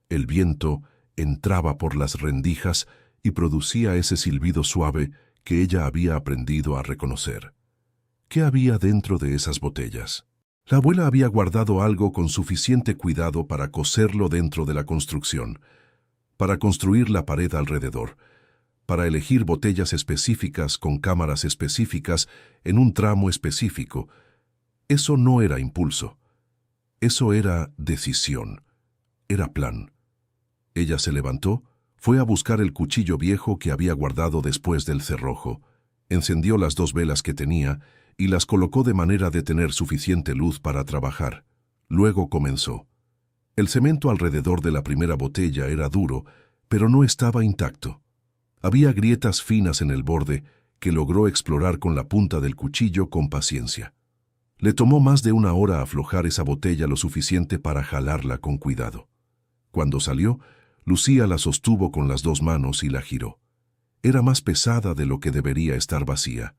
El viento entraba por las rendijas y producía ese silbido suave que ella había aprendido a reconocer. ¿Qué había dentro de esas botellas? La abuela había guardado algo con suficiente cuidado para coserlo dentro de la construcción, para construir la pared alrededor, para elegir botellas específicas con cámaras específicas en un tramo específico. Eso no era impulso. Eso era decisión. Era plan. Ella se levantó, fue a buscar el cuchillo viejo que había guardado después del cerrojo, encendió las 2 velas que tenía y las colocó de manera de tener suficiente luz para trabajar. Luego comenzó. El cemento alrededor de la primera botella era duro, pero no estaba intacto. Había grietas finas en el borde que logró explorar con la punta del cuchillo con paciencia. Le tomó más de 1 hora aflojar esa botella lo suficiente para jalarla con cuidado. Cuando salió, Lucía la sostuvo con las 2 manos y la giró. Era más pesada de lo que debería estar vacía.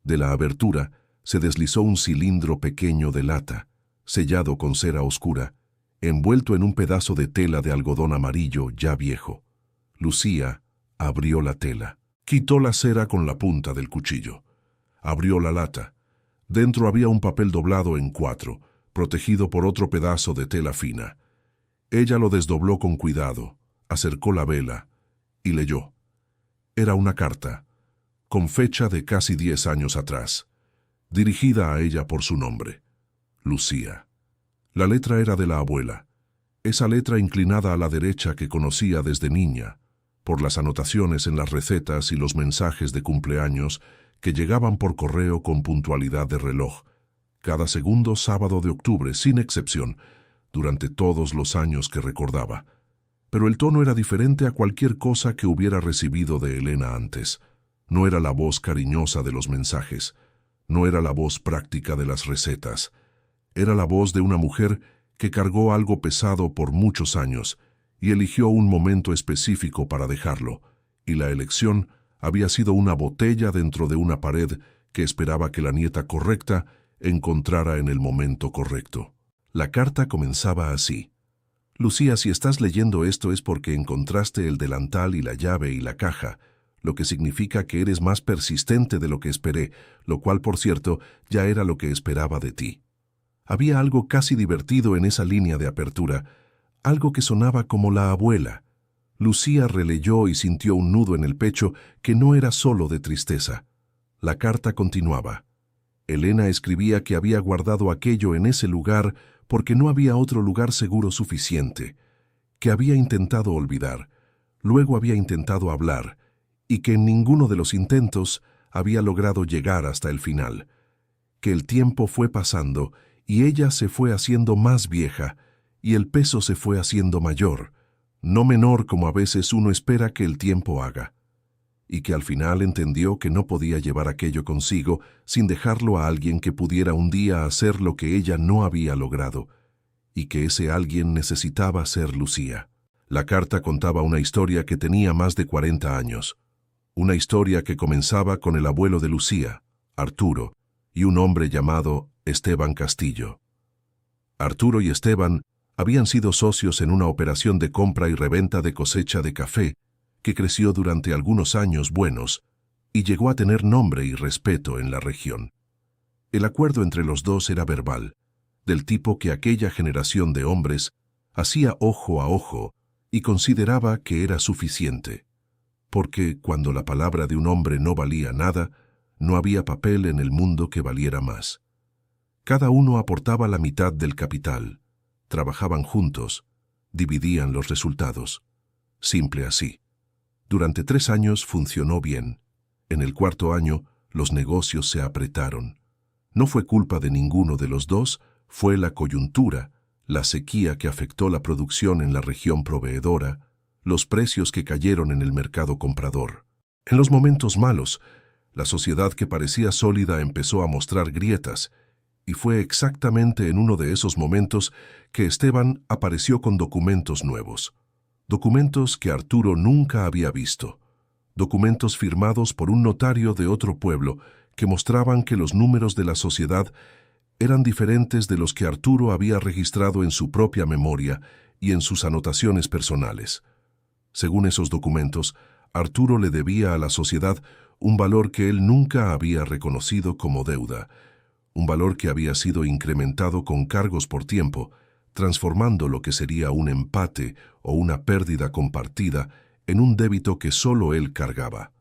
De la abertura se deslizó un cilindro pequeño de lata, sellado con cera oscura, envuelto en un pedazo de tela de algodón amarillo ya viejo. Lucía abrió la tela. Quitó la cera con la punta del cuchillo. Abrió la lata. Dentro había un papel doblado en 4, protegido por otro pedazo de tela fina. Ella lo desdobló con cuidado, acercó la vela y leyó. Era una carta, con fecha de casi 10 años atrás, dirigida a ella por su nombre, Lucía. La letra era de la abuela, esa letra inclinada a la derecha que conocía desde niña, por las anotaciones en las recetas y los mensajes de cumpleaños que llegaban por correo con puntualidad de reloj, cada segundo sábado de octubre, sin excepción, durante todos los años que recordaba. Pero el tono era diferente a cualquier cosa que hubiera recibido de Elena antes. No era la voz cariñosa de los mensajes, no era la voz práctica de las recetas. Era la voz de una mujer que cargó algo pesado por muchos años y eligió un momento específico para dejarlo, y la elección había sido una botella dentro de una pared que esperaba que la nieta correcta encontrara en el momento correcto. La carta comenzaba así. Lucía, si estás leyendo esto es porque encontraste el delantal y la llave y la caja, lo que significa que eres más persistente de lo que esperé, lo cual, por cierto, ya era lo que esperaba de ti. Había algo casi divertido en esa línea de apertura, algo que sonaba como la abuela. Lucía releyó y sintió un nudo en el pecho que no era solo de tristeza. La carta continuaba. Elena escribía que había guardado aquello en ese lugar porque no había otro lugar seguro suficiente, que había intentado olvidar, luego había intentado hablar, y que en ninguno de los intentos había logrado llegar hasta el final, que el tiempo fue pasando y ella se fue haciendo más vieja, y el peso se fue haciendo mayor, no menor como a veces uno espera que el tiempo haga. y que al final entendió que no podía llevar aquello consigo sin dejarlo a alguien que pudiera un día hacer lo que ella no había logrado, y que ese alguien necesitaba ser Lucía. La carta contaba una historia que tenía más de 40 años, una historia que comenzaba con el abuelo de Lucía, Arturo, y un hombre llamado Esteban Castillo. Arturo y Esteban habían sido socios en una operación de compra y reventa de cosecha de café que creció durante algunos años buenos y llegó a tener nombre y respeto en la región. El acuerdo entre los dos era verbal, del tipo que aquella generación de hombres hacía ojo a ojo y consideraba que era suficiente, porque cuando la palabra de un hombre no valía nada, no había papel en el mundo que valiera más. Cada uno aportaba la mitad del capital, trabajaban juntos, dividían los resultados. Simple así. Durante 3 años funcionó bien. En el 4.º año, los negocios se apretaron. No fue culpa de ninguno de los dos, fue la coyuntura, la sequía que afectó la producción en la región proveedora, los precios que cayeron en el mercado comprador. En los momentos malos, la sociedad que parecía sólida empezó a mostrar grietas, y fue exactamente en uno de esos momentos que Esteban apareció con documentos nuevos. Documentos que Arturo nunca había visto. Documentos firmados por un notario de otro pueblo que mostraban que los números de la sociedad eran diferentes de los que Arturo había registrado en su propia memoria y en sus anotaciones personales. Según esos documentos, Arturo le debía a la sociedad un valor que él nunca había reconocido como deuda, un valor que había sido incrementado con cargos por tiempo, transformando lo que sería un empate o una pérdida compartida en un débito que solo él cargaba.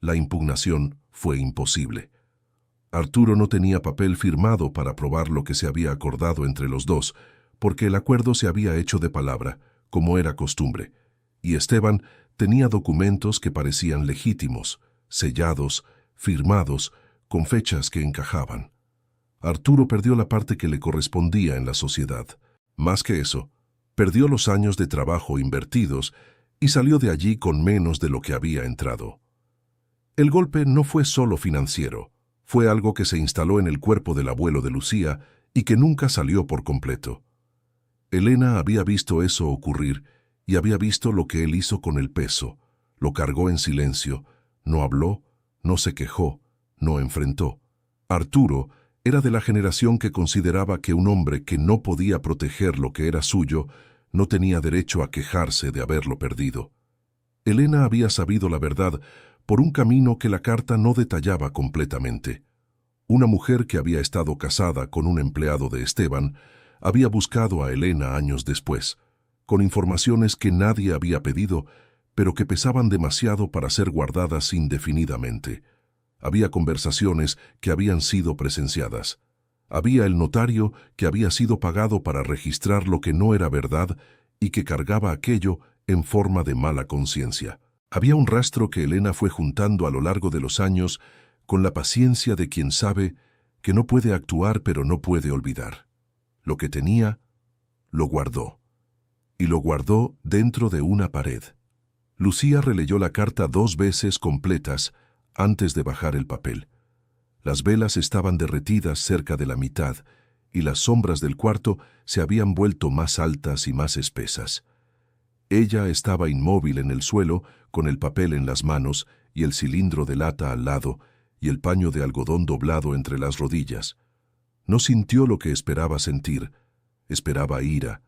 La impugnación fue imposible. Arturo no tenía papel firmado para probar lo que se había acordado entre los dos, porque el acuerdo se había hecho de palabra, como era costumbre, y Esteban tenía documentos que parecían legítimos, sellados, firmados, con fechas que encajaban. Arturo perdió la parte que le correspondía en la sociedad. Más que eso, perdió los años de trabajo invertidos y salió de allí con menos de lo que había entrado. El golpe no fue solo financiero, fue algo que se instaló en el cuerpo del abuelo de Lucía y que nunca salió por completo. Elena había visto eso ocurrir y había visto lo que él hizo con el peso. Lo cargó en silencio, no habló, no se quejó, no enfrentó. Arturo era de la generación que consideraba que un hombre que no podía proteger lo que era suyo no tenía derecho a quejarse de haberlo perdido. Elena había sabido la verdad por un camino que la carta no detallaba completamente. Una mujer que había estado casada con un empleado de Esteban había buscado a Elena años después, con informaciones que nadie había pedido, pero que pesaban demasiado para ser guardadas indefinidamente. Había conversaciones que habían sido presenciadas. Había el notario que había sido pagado para registrar lo que no era verdad y que cargaba aquello en forma de mala conciencia. Había un rastro que Elena fue juntando a lo largo de los años con la paciencia de quien sabe que no puede actuar pero no puede olvidar. Lo que tenía, lo guardó. Y lo guardó dentro de una pared. Lucía releyó la carta 2 veces completas antes de bajar el papel. Las velas estaban derretidas cerca de la mitad y las sombras del cuarto se habían vuelto más altas y más espesas. Ella estaba inmóvil en el suelo, con el papel en las manos y el cilindro de lata al lado y el paño de algodón doblado entre las rodillas. No sintió lo que esperaba sentir. Esperaba ira.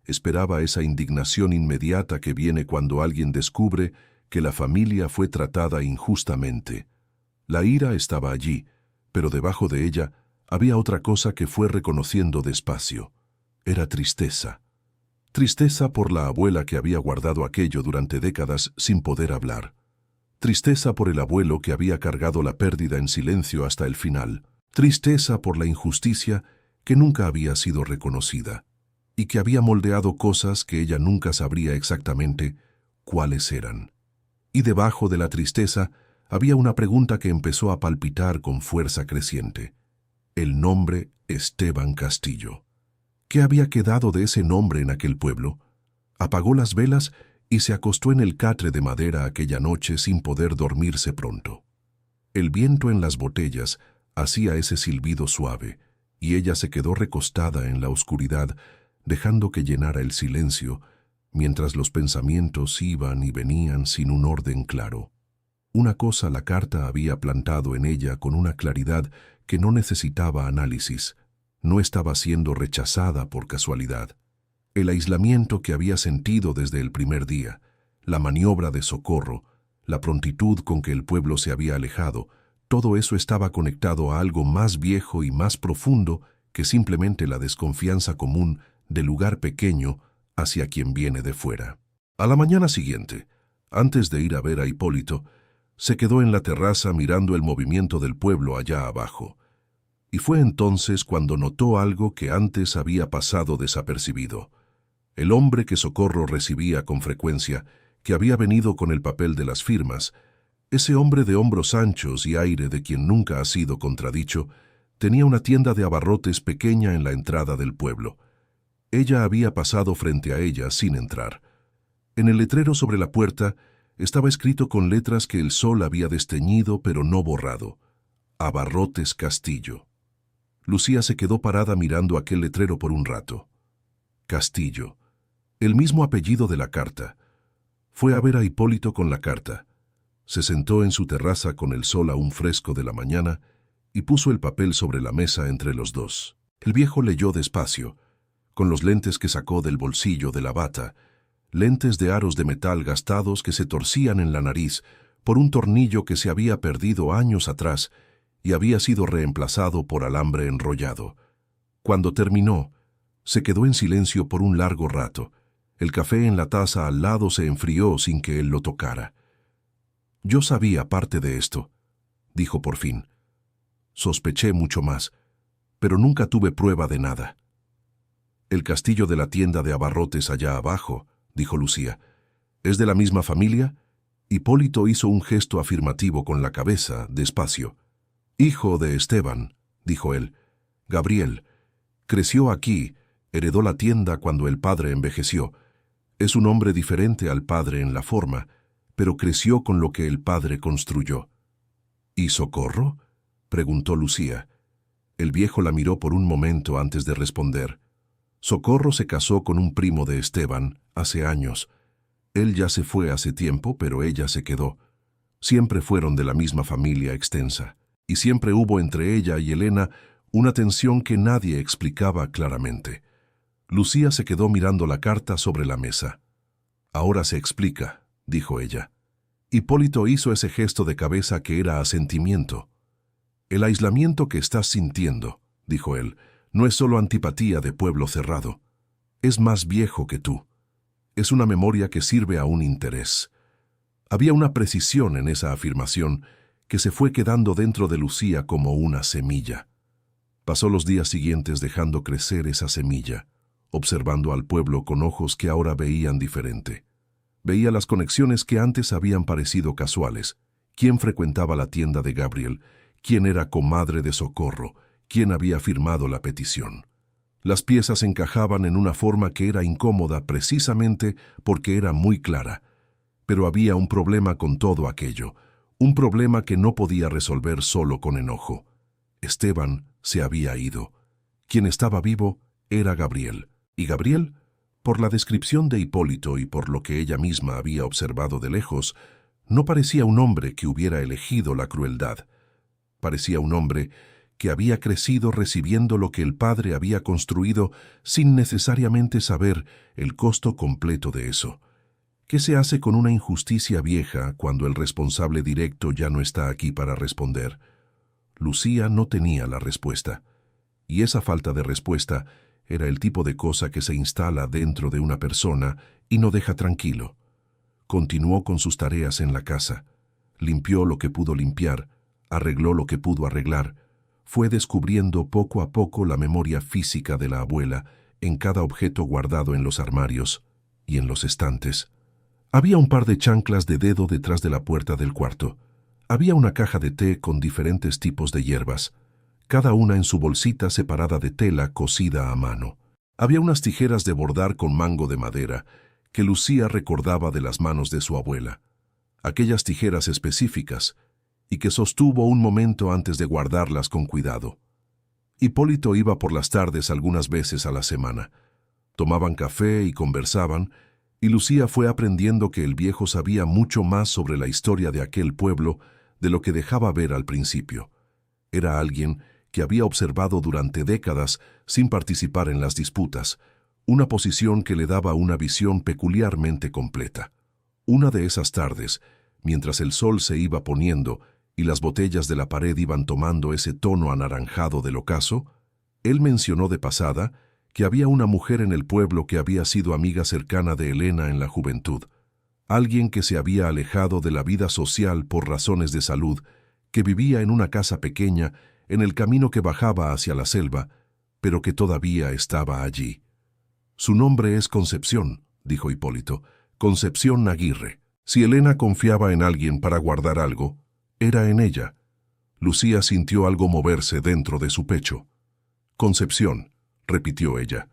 Esperaba esa indignación inmediata que viene cuando alguien descubre que la familia fue tratada injustamente. La ira estaba allí, pero debajo de ella había otra cosa que fue reconociendo despacio. Era tristeza. Tristeza por la abuela que había guardado aquello durante décadas sin poder hablar. Tristeza por el abuelo que había cargado la pérdida en silencio hasta el final. Tristeza por la injusticia que nunca había sido reconocida y que había moldeado cosas que ella nunca sabría exactamente cuáles eran. Y debajo de la tristeza había una pregunta que empezó a palpitar con fuerza creciente. El nombre Esteban Castillo. ¿Qué había quedado de ese nombre en aquel pueblo? Apagó las velas y se acostó en el catre de madera aquella noche sin poder dormirse pronto. El viento en las botellas hacía ese silbido suave, y ella se quedó recostada en la oscuridad, dejando que llenara el silencio, mientras los pensamientos iban y venían sin un orden claro. Una cosa la carta había plantado en ella con una claridad que no necesitaba análisis, no estaba siendo rechazada por casualidad. El aislamiento que había sentido desde el primer día, la maniobra de Socorro, la prontitud con que el pueblo se había alejado, todo eso estaba conectado a algo más viejo y más profundo que simplemente la desconfianza común del lugar pequeño hacia quien viene de fuera. A la mañana siguiente, antes de ir a ver a Hipólito, se quedó en la terraza mirando el movimiento del pueblo allá abajo. Y fue entonces cuando notó algo que antes había pasado desapercibido. El hombre que Socorro recibía con frecuencia, que había venido con el papel de las firmas, ese hombre de hombros anchos y aire de quien nunca ha sido contradicho, tenía una tienda de abarrotes pequeña en la entrada del pueblo. Ella había pasado frente a ella sin entrar. En el letrero sobre la puerta estaba escrito con letras que el sol había desteñido pero no borrado: Abarrotes Castillo. Lucía se quedó parada mirando aquel letrero por un rato. Castillo, el mismo apellido de la carta. Fue a ver a Hipólito con la carta. Se sentó en su terraza con el sol aún fresco de la mañana y puso el papel sobre la mesa entre los dos. El viejo leyó despacio, con los lentes que sacó del bolsillo de la bata, lentes de aros de metal gastados que se torcían en la nariz por un tornillo que se había perdido años atrás y había sido reemplazado por alambre enrollado. Cuando terminó, se quedó en silencio por un largo rato. El café en la taza al lado se enfrió sin que él lo tocara. «Yo sabía parte de esto», dijo por fin. «Sospeché mucho más, pero nunca tuve prueba de nada». «El castillo de la tienda de abarrotes allá abajo», dijo Lucía, «¿es de la misma familia?» Hipólito hizo un gesto afirmativo con la cabeza, despacio. «Hijo de Esteban», dijo él. «Gabriel. Creció aquí, heredó la tienda cuando el padre envejeció. Es un hombre diferente al padre en la forma, pero creció con lo que el padre construyó». «¿Y Socorro?», preguntó Lucía. El viejo la miró por un momento antes de responder. «Socorro se casó con un primo de Esteban hace años. Él ya se fue hace tiempo, pero ella se quedó. Siempre fueron de la misma familia extensa, y siempre hubo entre ella y Elena una tensión que nadie explicaba claramente». Lucía se quedó mirando la carta sobre la mesa. «Ahora se explica», dijo ella. Hipólito hizo ese gesto de cabeza que era asentimiento. «El aislamiento que estás sintiendo», dijo él, «no es solo antipatía de pueblo cerrado. Es más viejo que tú. Es una memoria que sirve a un interés». Había una precisión en esa afirmación que se fue quedando dentro de Lucía como una semilla. Pasó los días siguientes dejando crecer esa semilla, observando al pueblo con ojos que ahora veían diferente. Veía las conexiones que antes habían parecido casuales. ¿Quién frecuentaba la tienda de Gabriel? ¿Quién era comadre de Socorro? ¿Quién había firmado la petición? Las piezas encajaban en una forma que era incómoda precisamente porque era muy clara. Pero había un problema con todo aquello, un problema que no podía resolver solo con enojo. Esteban se había ido. Quien estaba vivo era Gabriel. Y Gabriel, por la descripción de Hipólito y por lo que ella misma había observado de lejos, no parecía un hombre que hubiera elegido la crueldad. Parecía un hombre que había crecido recibiendo lo que el padre había construido sin necesariamente saber el costo completo de eso. ¿Qué se hace con una injusticia vieja cuando el responsable directo ya no está aquí para responder? Lucía no tenía la respuesta. Y esa falta de respuesta era el tipo de cosa que se instala dentro de una persona y no deja tranquilo. Continuó con sus tareas en la casa. Limpió lo que pudo limpiar, arregló lo que pudo arreglar. Fue descubriendo poco a poco la memoria física de la abuela en cada objeto guardado en los armarios y en los estantes. Había un par de chanclas de dedo detrás de la puerta del cuarto. Había una caja de té con diferentes tipos de hierbas, cada una en su bolsita separada de tela cosida a mano. Había unas tijeras de bordar con mango de madera que Lucía recordaba de las manos de su abuela, aquellas tijeras específicas, y que sostuvo un momento antes de guardarlas con cuidado. Hipólito iba por las tardes algunas veces a la semana. Tomaban café y conversaban, y Lucía fue aprendiendo que el viejo sabía mucho más sobre la historia de aquel pueblo de lo que dejaba ver al principio. Era alguien que había observado durante décadas sin participar en las disputas, una posición que le daba una visión peculiarmente completa. Una de esas tardes, mientras el sol se iba poniendo y las botellas de la pared iban tomando ese tono anaranjado del ocaso, él mencionó de pasada que había una mujer en el pueblo que había sido amiga cercana de Elena en la juventud, alguien que se había alejado de la vida social por razones de salud, que vivía en una casa pequeña en el camino que bajaba hacia la selva, pero que todavía estaba allí. «Su nombre es Concepción», dijo Hipólito, «Concepción Aguirre. Si Elena confiaba en alguien para guardar algo, era en ella». Lucía sintió algo moverse dentro de su pecho. «Concepción», repitió ella,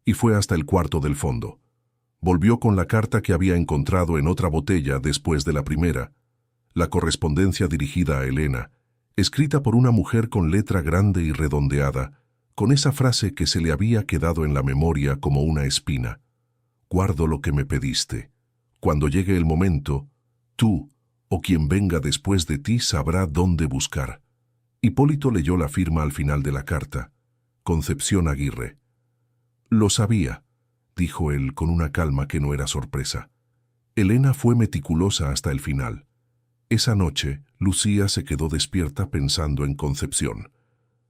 y fue hasta el cuarto del fondo. Volvió con la carta que había encontrado en otra botella después de la primera, la correspondencia dirigida a Elena, escrita por una mujer con letra grande y redondeada, con esa frase que se le había quedado en la memoria como una espina. «Guardo lo que me pediste. Cuando llegue el momento, tú, o quien venga después de ti, sabrá dónde buscar». Hipólito leyó la firma al final de la carta. «Concepción Aguirre». «Lo sabía», dijo él con una calma que no era sorpresa. Elena fue meticulosa hasta el final. Esa noche, Lucía se quedó despierta pensando en Concepción.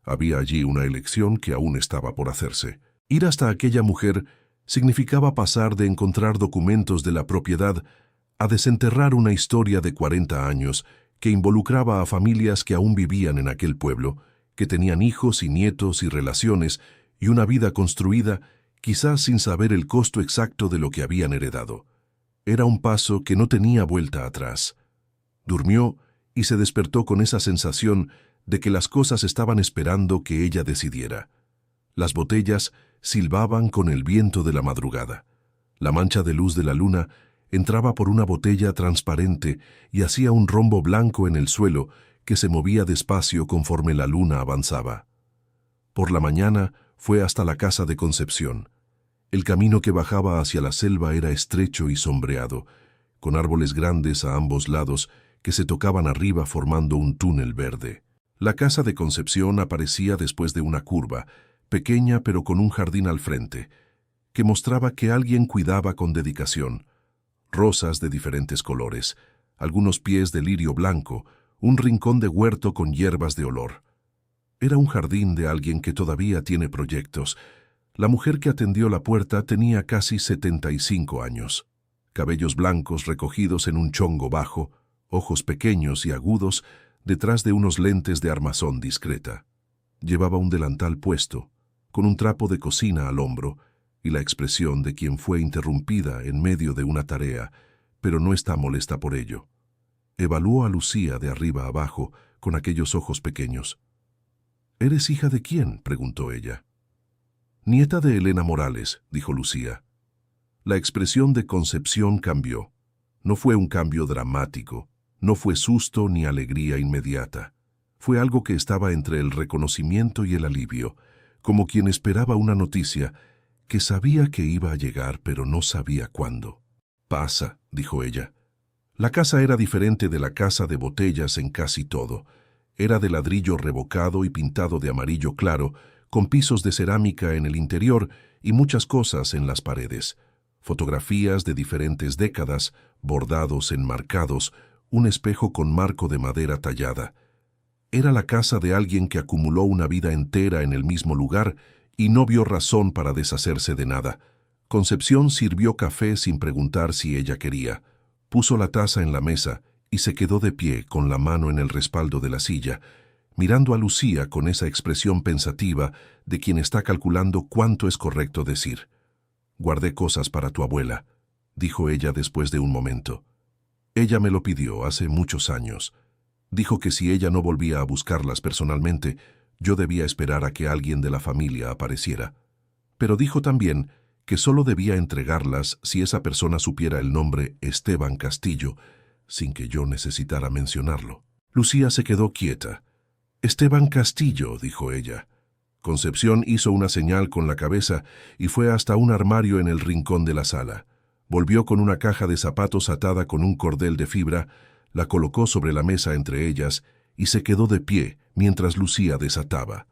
Había allí una elección que aún estaba por hacerse. Ir hasta aquella mujer significaba pasar de encontrar documentos de la propiedad a desenterrar una historia de 40 años que involucraba a familias que aún vivían en aquel pueblo, que tenían hijos y nietos y relaciones y una vida construida, quizás sin saber el costo exacto de lo que habían heredado. Era un paso que no tenía vuelta atrás. Durmió y se despertó con esa sensación de que las cosas estaban esperando que ella decidiera. Las botellas silbaban con el viento de la madrugada. La mancha de luz de la luna entraba por una botella transparente y hacía un rombo blanco en el suelo que se movía despacio conforme la luna avanzaba. Por la mañana fue hasta la casa de Concepción. El camino que bajaba hacia la selva era estrecho y sombreado, con árboles grandes a ambos lados que se tocaban arriba formando un túnel verde. La casa de Concepción aparecía después de una curva, pequeña pero con un jardín al frente, que mostraba que alguien cuidaba con dedicación. Rosas de diferentes colores, algunos pies de lirio blanco, un rincón de huerto con hierbas de olor. Era un jardín de alguien que todavía tiene proyectos. La mujer que atendió la puerta tenía casi 75 años. Cabellos blancos recogidos en un chongo bajo, ojos pequeños y agudos detrás de unos lentes de armazón discreta. Llevaba un delantal puesto, con un trapo de cocina al hombro, y la expresión de quien fue interrumpida en medio de una tarea, pero no está molesta por ello. Evaluó a Lucía de arriba abajo con aquellos ojos pequeños. «¿Eres hija de quién?», preguntó ella. «Nieta de Elena Morales», dijo Lucía. La expresión de Concepción cambió. No fue un cambio dramático, no fue susto ni alegría inmediata. Fue algo que estaba entre el reconocimiento y el alivio, como quien esperaba una noticia que sabía que iba a llegar pero no sabía cuándo. «Pasa», dijo ella. La casa era diferente de la casa de botellas en casi todo. Era de ladrillo revocado y pintado de amarillo claro, con pisos de cerámica en el interior y muchas cosas en las paredes. Fotografías de diferentes décadas, bordados enmarcados, un espejo con marco de madera tallada. Era la casa de alguien que acumuló una vida entera en el mismo lugar y no vio razón para deshacerse de nada. Concepción sirvió café sin preguntar si ella quería. Puso la taza en la mesa y se quedó de pie con la mano en el respaldo de la silla, mirando a Lucía con esa expresión pensativa de quien está calculando cuánto es correcto decir. «Guardé cosas para tu abuela», dijo ella después de un momento. «Ella me lo pidió hace muchos años. Dijo que si ella no volvía a buscarlas personalmente, yo debía esperar a que alguien de la familia apareciera. Pero dijo también que solo debía entregarlas si esa persona supiera el nombre Esteban Castillo, sin que yo necesitara mencionarlo. Lucía se quedó quieta. «Esteban Castillo», dijo ella. Concepción hizo una señal con la cabeza y fue hasta un armario en el rincón de la sala. Volvió con una caja de zapatos atada con un cordel de fibra, la colocó sobre la mesa entre ellas y se quedó de pie mientras Lucía desataba.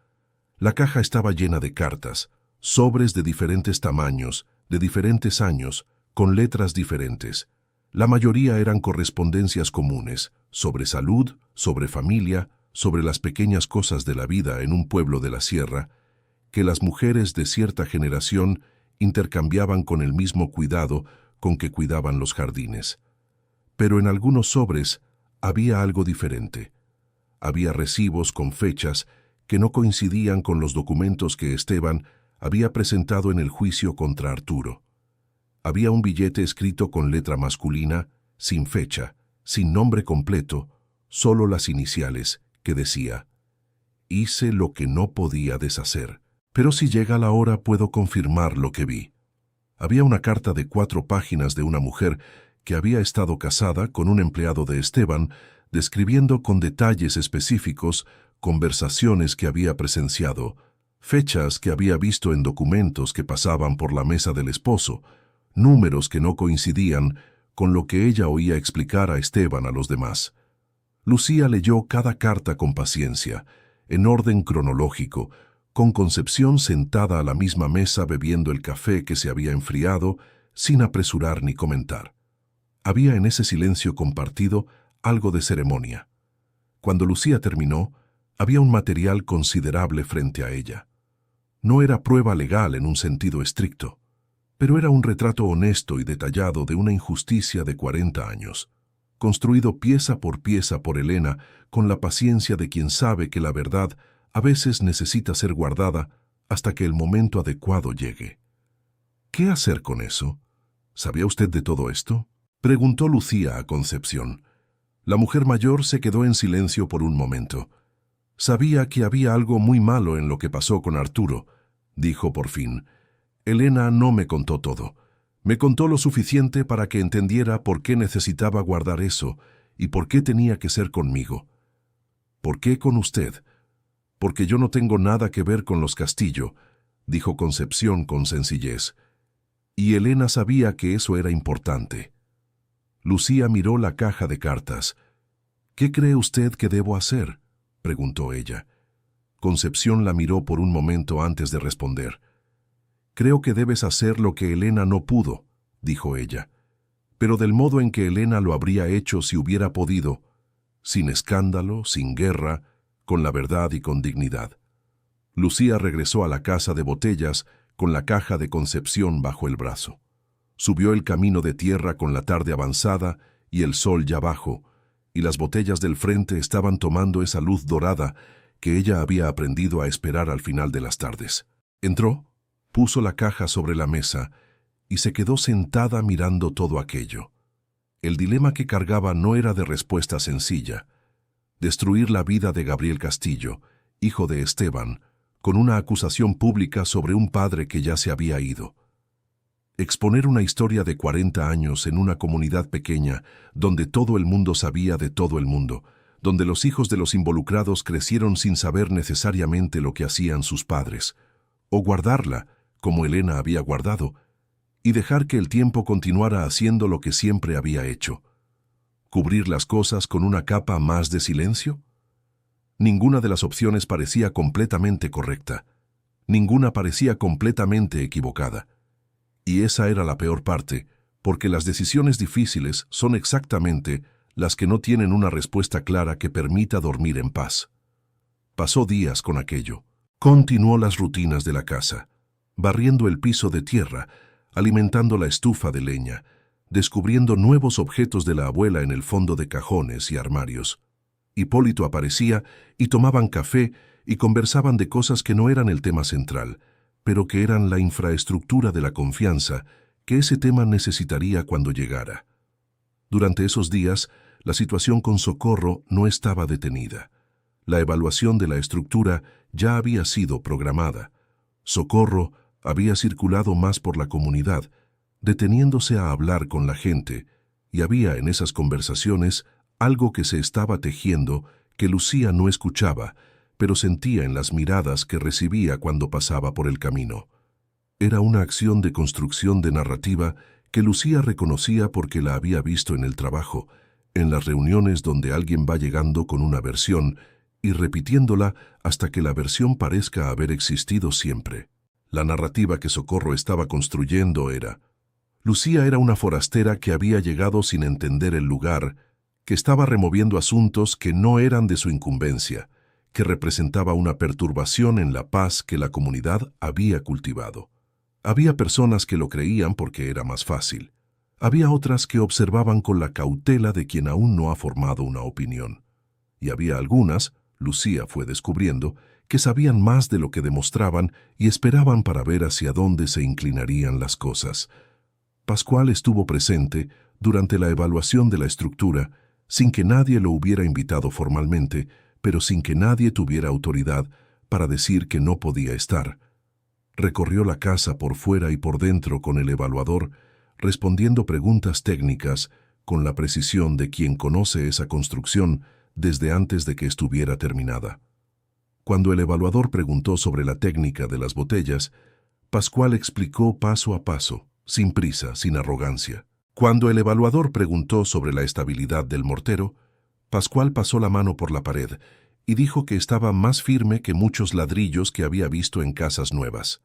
La caja estaba llena de cartas, sobres de diferentes tamaños, de diferentes años, con letras diferentes. La mayoría eran correspondencias comunes, sobre salud, sobre familia, sobre las pequeñas cosas de la vida en un pueblo de la sierra, que las mujeres de cierta generación intercambiaban con el mismo cuidado con que cuidaban los jardines. Pero en algunos sobres había algo diferente. Había recibos con fechas que no coincidían con los documentos que Esteban había presentado en el juicio contra Arturo. Había un billete escrito con letra masculina, sin fecha, sin nombre completo, solo las iniciales, que decía: «Hice lo que no podía deshacer, pero si llega la hora puedo confirmar lo que vi». Había una carta de 4 páginas de una mujer que había estado casada con un empleado de Esteban, describiendo con detalles específicos conversaciones que había presenciado, fechas que había visto en documentos que pasaban por la mesa del esposo, números que no coincidían con lo que ella oía explicar a Esteban a los demás. Lucía leyó cada carta con paciencia, en orden cronológico, con Concepción sentada a la misma mesa bebiendo el café que se había enfriado, sin apresurar ni comentar. Había en ese silencio compartido algo de ceremonia. Cuando Lucía terminó, había un material considerable frente a ella. No era prueba legal en un sentido estricto, pero era un retrato honesto y detallado de una injusticia de 40 años, construido pieza por Elena con la paciencia de quien sabe que la verdad a veces necesita ser guardada hasta que el momento adecuado llegue. ¿Qué hacer con eso? ¿Sabía usted de todo esto?, preguntó Lucía a Concepción. La mujer mayor se quedó en silencio por un momento. Sabía que había algo muy malo en lo que pasó con Arturo, dijo por fin. Elena no me contó todo. Me contó lo suficiente para que entendiera por qué necesitaba guardar eso y por qué tenía que ser conmigo. ¿Por qué con usted? Porque yo no tengo nada que ver con los Castillo, dijo Concepción con sencillez. Y Elena sabía que eso era importante. Lucía miró la caja de cartas. ¿Qué cree usted que debo hacer?, preguntó ella. Concepción la miró por un momento antes de responder. Creo que debes hacer lo que Elena no pudo, dijo ella, pero del modo en que Elena lo habría hecho si hubiera podido, sin escándalo, sin guerra, con la verdad y con dignidad. Lucía regresó a la casa de botellas con la caja de Concepción bajo el brazo. Subió el camino de tierra con la tarde avanzada y el sol ya bajo, y las botellas del frente estaban tomando esa luz dorada que ella había aprendido a esperar al final de las tardes. Entró, puso la caja sobre la mesa y se quedó sentada mirando todo aquello. El dilema que cargaba no era de respuesta sencilla. Destruir la vida de Gabriel Castillo, hijo de Esteban, con una acusación pública sobre un padre que ya se había ido. Exponer una historia de 40 años en una comunidad pequeña, donde todo el mundo sabía de todo el mundo, donde los hijos de los involucrados crecieron sin saber necesariamente lo que hacían sus padres, o guardarla, como Elena había guardado, y dejar que el tiempo continuara haciendo lo que siempre había hecho. ¿Cubrir las cosas con una capa más de silencio? Ninguna de las opciones parecía completamente correcta. Ninguna parecía completamente equivocada. Y esa era la peor parte, porque las decisiones difíciles son exactamente las que no tienen una respuesta clara que permita dormir en paz. Pasó días con aquello. Continuó las rutinas de la casa, barriendo el piso de tierra, alimentando la estufa de leña, descubriendo nuevos objetos de la abuela en el fondo de cajones y armarios. Hipólito aparecía y tomaban café y conversaban de cosas que no eran el tema central, pero que eran la infraestructura de la confianza que ese tema necesitaría cuando llegara. Durante esos días, la situación con Socorro no estaba detenida. La evaluación de la estructura ya había sido programada. Socorro Había circulado más por la comunidad, deteniéndose a hablar con la gente, y había en esas conversaciones algo que se estaba tejiendo que Lucía no escuchaba, pero sentía en las miradas que recibía cuando pasaba por el camino. Era una acción de construcción de narrativa que Lucía reconocía porque la había visto en el trabajo, en las reuniones donde alguien va llegando con una versión y repitiéndola hasta que la versión parezca haber existido siempre. La narrativa que Socorro estaba construyendo era: Lucía era una forastera que había llegado sin entender el lugar, que estaba removiendo asuntos que no eran de su incumbencia, que representaba una perturbación en la paz que la comunidad había cultivado. Había personas que lo creían porque era más fácil. Había otras que observaban con la cautela de quien aún no ha formado una opinión. Y había algunas, Lucía fue descubriendo, que sabían más de lo que demostraban y esperaban para ver hacia dónde se inclinarían las cosas. Pascual estuvo presente durante la evaluación de la estructura, sin que nadie lo hubiera invitado formalmente, pero sin que nadie tuviera autoridad para decir que no podía estar. Recorrió la casa por fuera y por dentro con el evaluador, respondiendo preguntas técnicas con la precisión de quien conoce esa construcción desde antes de que estuviera terminada. Cuando el evaluador preguntó sobre la técnica de las botellas, Pascual explicó paso a paso, sin prisa, sin arrogancia. Cuando el evaluador preguntó sobre la estabilidad del mortero, Pascual pasó la mano por la pared y dijo que estaba más firme que muchos ladrillos que había visto en casas nuevas.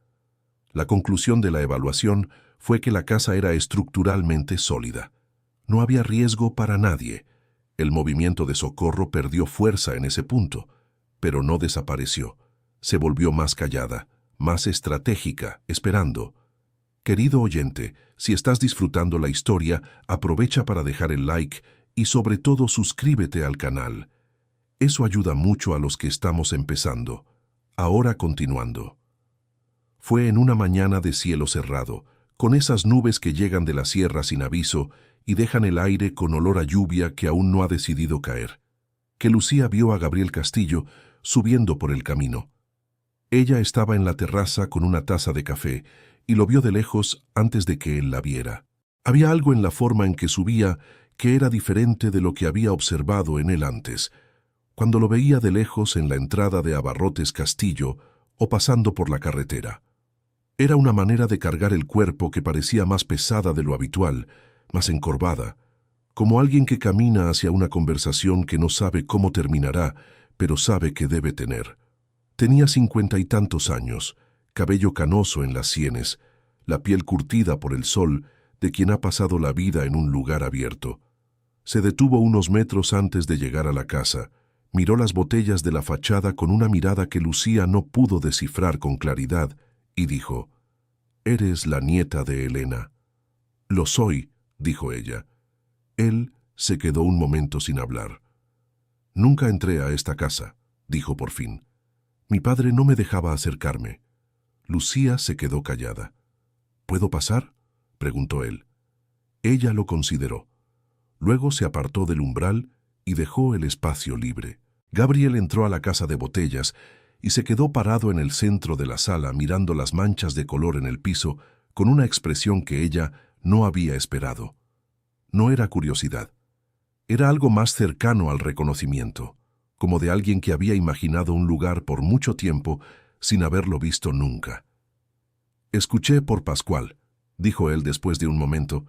La conclusión de la evaluación fue que la casa era estructuralmente sólida. No había riesgo para nadie. El movimiento de Socorro perdió fuerza en ese punto, pero no desapareció. Se volvió más callada, más estratégica, esperando. Querido oyente, si estás disfrutando la historia, aprovecha para dejar el like y sobre todo suscríbete al canal. Eso ayuda mucho a los que estamos empezando. Ahora continuando. Fue en una mañana de cielo cerrado, con esas nubes que llegan de la sierra sin aviso y dejan el aire con olor a lluvia que aún no ha decidido caer, que Lucía vio a Gabriel Castillo subiendo por el camino. Ella estaba en la terraza con una taza de café y lo vio de lejos antes de que él la viera. Había algo en la forma en que subía que era diferente de lo que había observado en él antes, cuando lo veía de lejos en la entrada de Abarrotes Castillo o pasando por la carretera. Era una manera de cargar el cuerpo que parecía más pesada de lo habitual, más encorvada, como alguien que camina hacia una conversación que no sabe cómo terminará, pero sabe que debe tener. Tenía 50 y tantos años, cabello canoso en las sienes, la piel curtida por el sol de quien ha pasado la vida en un lugar abierto. Se detuvo unos metros antes de llegar a la casa, miró las botellas de la fachada con una mirada que Lucía no pudo descifrar con claridad y dijo: «Eres la nieta de Elena». «Lo soy», dijo ella. Él se quedó un momento sin hablar. «Nunca entré a esta casa», dijo por fin. «Mi padre no me dejaba acercarme». Lucía se quedó callada. «¿Puedo pasar?», preguntó él. Ella lo consideró. Luego se apartó del umbral y dejó el espacio libre. Gabriel entró a la casa de botellas y se quedó parado en el centro de la sala mirando las manchas de color en el piso con una expresión que ella no había esperado. No era curiosidad. Era algo más cercano al reconocimiento, como de alguien que había imaginado un lugar por mucho tiempo sin haberlo visto nunca. «Escuché por Pascual», dijo él después de un momento,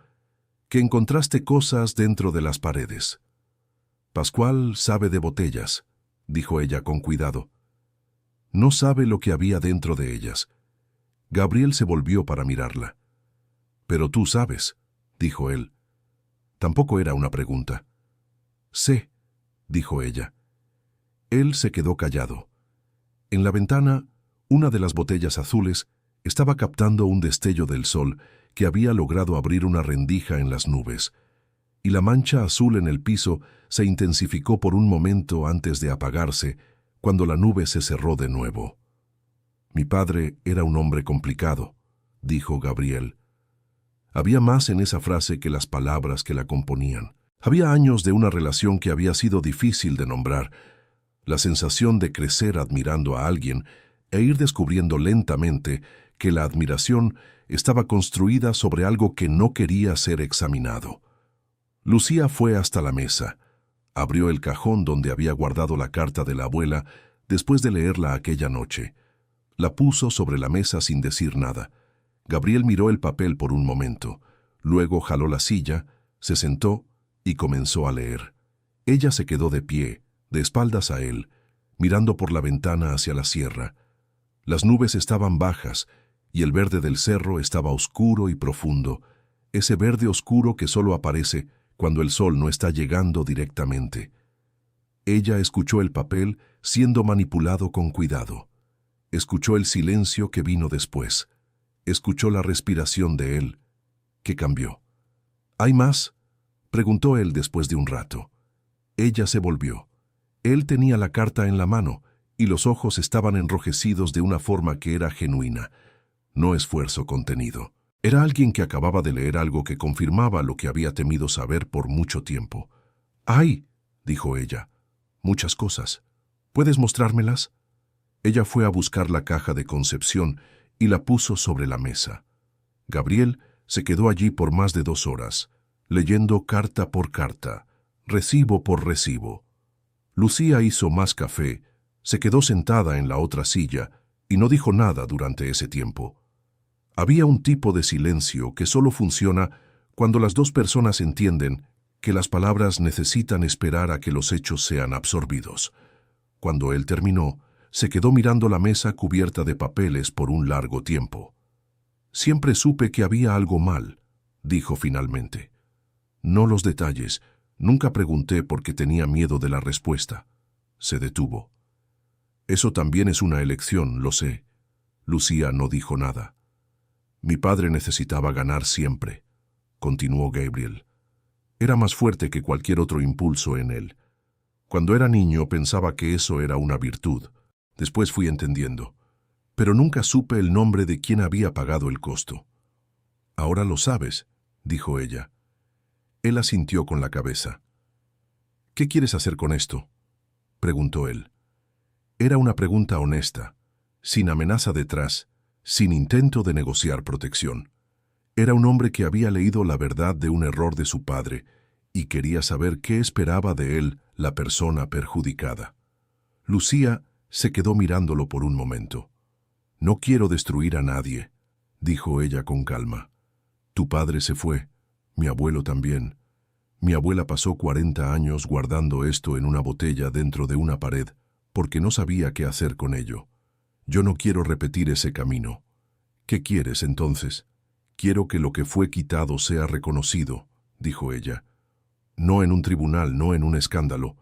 «que encontraste cosas dentro de las paredes». «Pascual sabe de botellas», dijo ella con cuidado. «No sabe lo que había dentro de ellas». Gabriel se volvió para mirarla. «Pero tú sabes», dijo él. Tampoco era una pregunta. «Sé», dijo ella. Él se quedó callado. En la ventana, una de las botellas azules estaba captando un destello del sol que había logrado abrir una rendija en las nubes, y la mancha azul en el piso se intensificó por un momento antes de apagarse, cuando la nube se cerró de nuevo. «Mi padre era un hombre complicado», dijo Gabriel. Había más en esa frase que las palabras que la componían. Había años de una relación que había sido difícil de nombrar, la sensación de crecer admirando a alguien e ir descubriendo lentamente que la admiración estaba construida sobre algo que no quería ser examinado. Lucía fue hasta la mesa. Abrió el cajón donde había guardado la carta de la abuela después de leerla aquella noche. La puso sobre la mesa sin decir nada. Gabriel miró el papel por un momento. Luego jaló la silla, se sentó y comenzó a leer. Ella se quedó de pie, de espaldas a él, mirando por la ventana hacia la sierra. Las nubes estaban bajas y el verde del cerro estaba oscuro y profundo, ese verde oscuro que solo aparece cuando el sol no está llegando directamente. Ella escuchó el papel siendo manipulado con cuidado. Escuchó el silencio que vino después. Escuchó la respiración de él, que cambió. ¿Hay más?, preguntó él después de un rato. Ella se volvió. Él tenía la carta en la mano y los ojos estaban enrojecidos de una forma que era genuina, no esfuerzo contenido. Era alguien que acababa de leer algo que confirmaba lo que había temido saber por mucho tiempo. «¡Ay!», dijo ella. «Muchas cosas. ¿Puedes mostrármelas?». Ella fue a buscar la caja de Concepción y la puso sobre la mesa. Gabriel se quedó allí por más de 2 horas, leyendo carta por carta, recibo por recibo. Lucía hizo más café, se quedó sentada en la otra silla y no dijo nada durante ese tiempo. Había un tipo de silencio que solo funciona cuando las 2 personas entienden que las palabras necesitan esperar a que los hechos sean absorbidos. Cuando él terminó, se quedó mirando la mesa cubierta de papeles por un largo tiempo. «Siempre supe que había algo mal», dijo finalmente. «No los detalles. Nunca pregunté porque tenía miedo de la respuesta». Se detuvo. «Eso también es una elección, lo sé». Lucía no dijo nada. «Mi padre necesitaba ganar siempre», continuó Gabriel. «Era más fuerte que cualquier otro impulso en él. Cuando era niño pensaba que eso era una virtud. Después fui entendiendo. Pero nunca supe el nombre de quien había pagado el costo». «Ahora lo sabes», dijo ella. Él asintió con la cabeza. «¿Qué quieres hacer con esto?», preguntó él. Era una pregunta honesta, sin amenaza detrás, sin intento de negociar protección. Era un hombre que había leído la verdad de un error de su padre y quería saber qué esperaba de él la persona perjudicada. Lucía se quedó mirándolo por un momento. «No quiero destruir a nadie», dijo ella con calma. «Tu padre se fue, mi abuelo también. Mi abuela pasó 40 años guardando esto en una botella dentro de una pared porque no sabía qué hacer con ello. Yo no quiero repetir ese camino». «¿Qué quieres entonces?». «Quiero que lo que fue quitado sea reconocido», dijo ella. «No en un tribunal, no en un escándalo.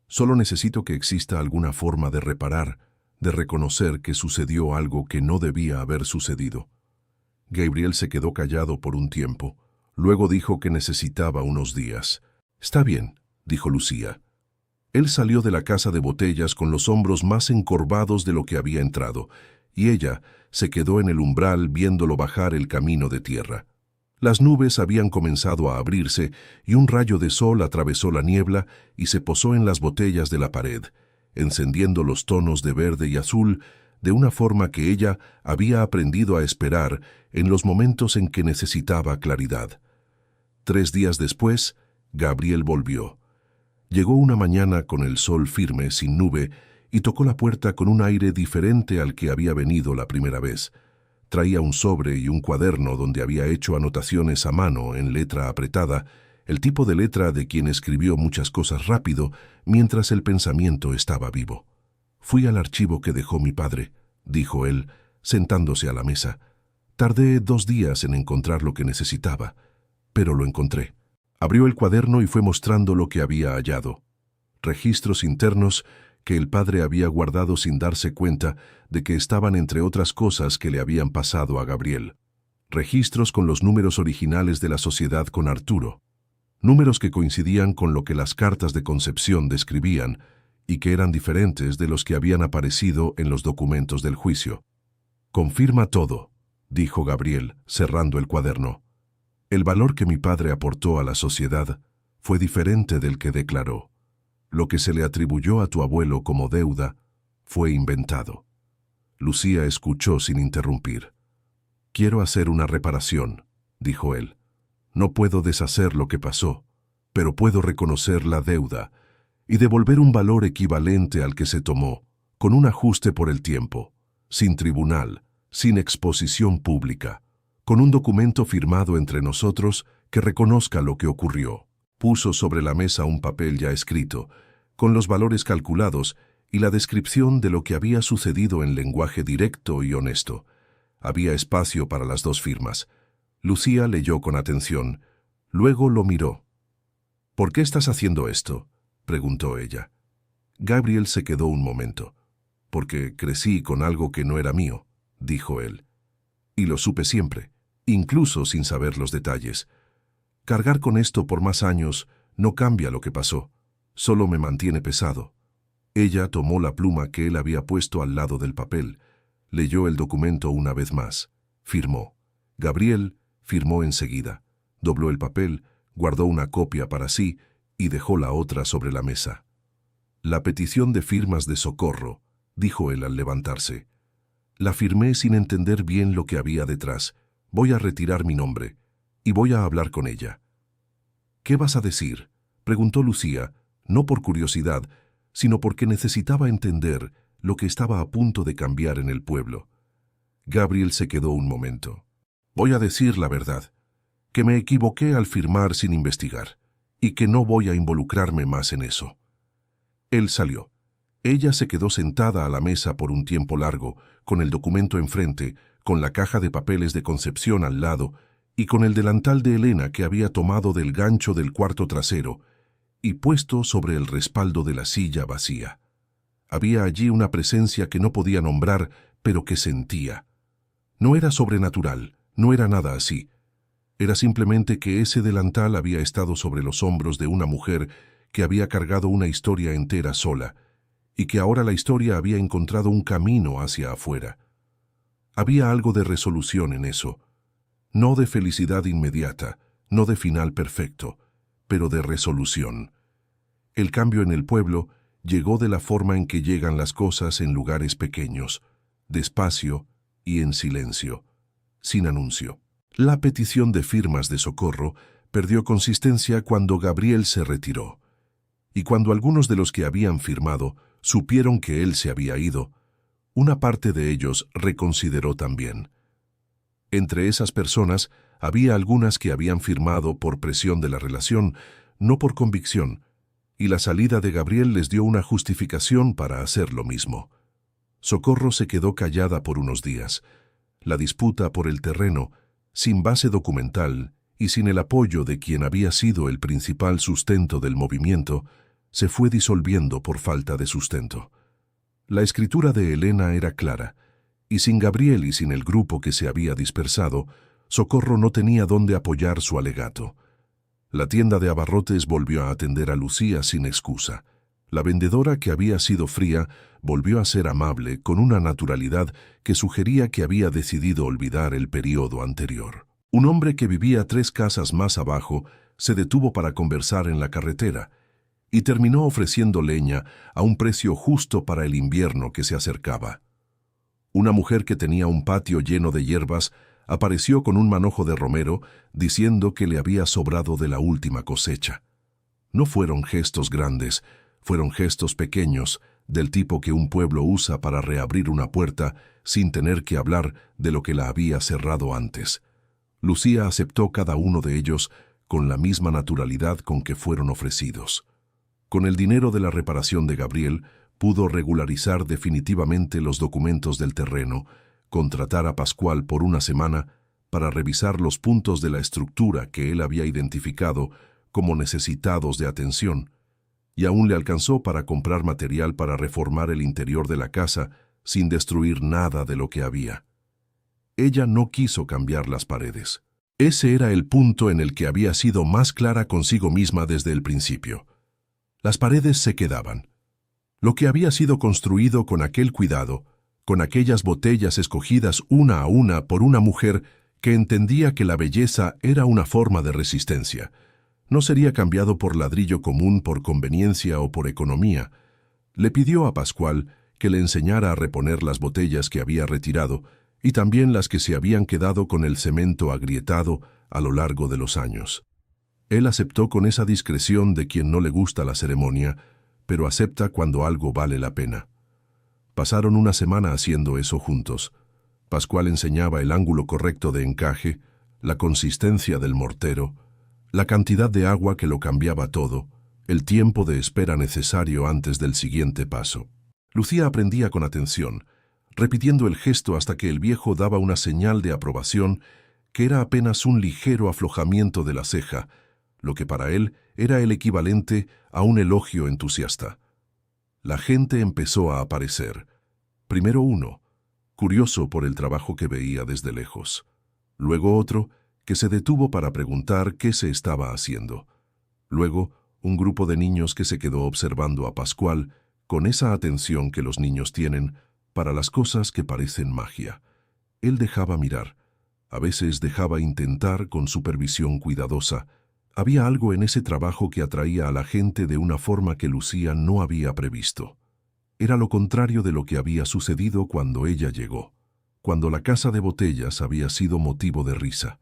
Solo necesito que exista alguna forma de reparar, de reconocer que sucedió algo que no debía haber sucedido». Gabriel se quedó callado por un tiempo. Luego dijo que necesitaba unos días. «Está bien», dijo Lucía. Él salió de la casa de botellas con los hombros más encorvados de lo que había entrado, y ella se quedó en el umbral viéndolo bajar el camino de tierra. Las nubes habían comenzado a abrirse y un rayo de sol atravesó la niebla y se posó en las botellas de la pared, encendiendo los tonos de verde y azul de una forma que ella había aprendido a esperar en los momentos en que necesitaba claridad. 3 días después, Gabriel volvió. Llegó una mañana con el sol firme, sin nube, y tocó la puerta con un aire diferente al que había venido la primera vez. Traía un sobre y un cuaderno donde había hecho anotaciones a mano en letra apretada, el tipo de letra de quien escribió muchas cosas rápido mientras el pensamiento estaba vivo. «Fui al archivo que dejó mi padre», dijo él, sentándose a la mesa. «Tardé 2 días en encontrar lo que necesitaba, pero lo encontré». Abrió el cuaderno y fue mostrando lo que había hallado. Registros internos que el padre había guardado sin darse cuenta de que estaban entre otras cosas que le habían pasado a Gabriel. Registros con los números originales de la sociedad con Arturo. Números que coincidían con lo que las cartas de Concepción describían y que eran diferentes de los que habían aparecido en los documentos del juicio. «Confirma todo», dijo Gabriel, cerrando el cuaderno. «El valor que mi padre aportó a la sociedad fue diferente del que declaró. Lo que se le atribuyó a tu abuelo como deuda fue inventado». Lucía escuchó sin interrumpir. Quiero hacer una reparación, dijo él. No puedo deshacer lo que pasó, pero puedo reconocer la deuda y devolver un valor equivalente al que se tomó, con un ajuste por el tiempo, sin tribunal, sin exposición pública, con un documento firmado entre nosotros que reconozca lo que ocurrió. Puso sobre la mesa un papel ya escrito, con los valores calculados y la descripción de lo que había sucedido en lenguaje directo y honesto. Había espacio para las dos firmas. Lucía leyó con atención. Luego lo miró. «¿Por qué estás haciendo esto?», preguntó ella. Gabriel se quedó un momento. «Porque crecí con algo que no era mío», dijo él. «Y lo supe siempre, incluso sin saber los detalles. Cargar con esto por más años no cambia lo que pasó, solo me mantiene pesado». Ella tomó la pluma que él había puesto al lado del papel, leyó el documento una vez más, firmó. Gabriel firmó enseguida, dobló el papel, guardó una copia para sí y dejó la otra sobre la mesa. «La petición de firmas de socorro», dijo él al levantarse. «La firmé sin entender bien lo que había detrás. Voy a retirar mi nombre y voy a hablar con ella». «¿Qué vas a decir?», preguntó Lucía, no por curiosidad, sino porque necesitaba entender lo que estaba a punto de cambiar en el pueblo. Gabriel se quedó un momento. «Voy a decir la verdad, que me equivoqué al firmar sin investigar, y que no voy a involucrarme más en eso». Él salió. Ella se quedó sentada a la mesa por un tiempo largo, con el documento enfrente, con la caja de papeles de Concepción al lado, y con el delantal de Elena que había tomado del gancho del cuarto trasero, y puesto sobre el respaldo de la silla vacía. Había allí una presencia que no podía nombrar, pero que sentía. No era sobrenatural, no era nada así. Era simplemente que ese delantal había estado sobre los hombros de una mujer que había cargado una historia entera sola, y que ahora la historia había encontrado un camino hacia afuera. Había algo de resolución en eso, no de felicidad inmediata, no de final perfecto, pero de resolución. El cambio en el pueblo llegó de la forma en que llegan las cosas en lugares pequeños, despacio y en silencio, sin anuncio. La petición de firmas de socorro perdió consistencia cuando Gabriel se retiró, y cuando algunos de los que habían firmado supieron que él se había ido, una parte de ellos reconsideró también. Entre esas personas había algunas que habían firmado por presión de la relación, no por convicción, y la salida de Gabriel les dio una justificación para hacer lo mismo. Socorro se quedó callada por unos días. La disputa por el terreno, sin base documental y sin el apoyo de quien había sido el principal sustento del movimiento, se fue disolviendo por falta de sustento. La escritura de Elena era clara, y sin Gabriel y sin el grupo que se había dispersado, Socorro no tenía dónde apoyar su alegato. La tienda de abarrotes volvió a atender a Lucía sin excusa. La vendedora, que había sido fría, volvió a ser amable con una naturalidad que sugería que había decidido olvidar el periodo anterior. Un hombre que vivía 3 casas más abajo se detuvo para conversar en la carretera y terminó ofreciendo leña a un precio justo para el invierno que se acercaba. Una mujer que tenía un patio lleno de hierbas apareció con un manojo de romero diciendo que le había sobrado de la última cosecha. No fueron gestos grandes, fueron gestos pequeños, del tipo que un pueblo usa para reabrir una puerta sin tener que hablar de lo que la había cerrado antes. Lucía aceptó cada uno de ellos con la misma naturalidad con que fueron ofrecidos. Con el dinero de la reparación de Gabriel, pudo regularizar definitivamente los documentos del terreno, contratar a Pascual por una semana para revisar los puntos de la estructura que él había identificado como necesitados de atención, y aún le alcanzó para comprar material para reformar el interior de la casa sin destruir nada de lo que había. Ella no quiso cambiar las paredes. Ese era el punto en el que había sido más clara consigo misma desde el principio. Las paredes se quedaban. Lo que había sido construido con aquel cuidado, con aquellas botellas escogidas una a una por una mujer que entendía que la belleza era una forma de resistencia, no sería cambiado por ladrillo común por conveniencia o por economía. Le pidió a Pascual que le enseñara a reponer las botellas que había retirado y también las que se habían quedado con el cemento agrietado a lo largo de los años. Él aceptó con esa discreción de quien no le gusta la ceremonia, pero acepta cuando algo vale la pena. Pasaron una semana haciendo eso juntos. Pascual enseñaba el ángulo correcto de encaje, la consistencia del mortero, la cantidad de agua que lo cambiaba todo, el tiempo de espera necesario antes del siguiente paso. Lucía aprendía con atención, repitiendo el gesto hasta que el viejo daba una señal de aprobación que era apenas un ligero aflojamiento de la ceja, lo que para él era el equivalente a un elogio entusiasta. La gente empezó a aparecer. Primero uno, curioso por el trabajo que veía desde lejos. Luego otro, que se detuvo para preguntar qué se estaba haciendo. Luego, un grupo de niños que se quedó observando a Pascual con esa atención que los niños tienen para las cosas que parecen magia. Él dejaba mirar, a veces dejaba intentar con supervisión cuidadosa. Había algo en ese trabajo que atraía a la gente de una forma que Lucía no había previsto. Era lo contrario de lo que había sucedido cuando ella llegó, cuando la casa de botellas había sido motivo de risa.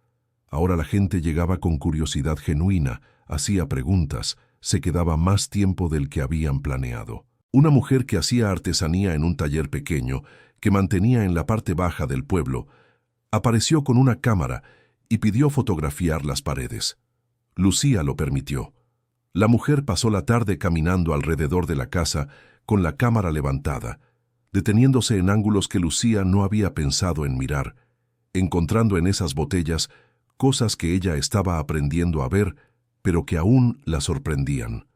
Ahora la gente llegaba con curiosidad genuina, hacía preguntas, se quedaba más tiempo del que habían planeado. Una mujer que hacía artesanía en un taller pequeño, que mantenía en la parte baja del pueblo, apareció con una cámara y pidió fotografiar las paredes. Lucía lo permitió. La mujer pasó la tarde caminando alrededor de la casa con la cámara levantada, deteniéndose en ángulos que Lucía no había pensado en mirar, encontrando en esas botellas cosas que ella estaba aprendiendo a ver, pero que aún la sorprendían.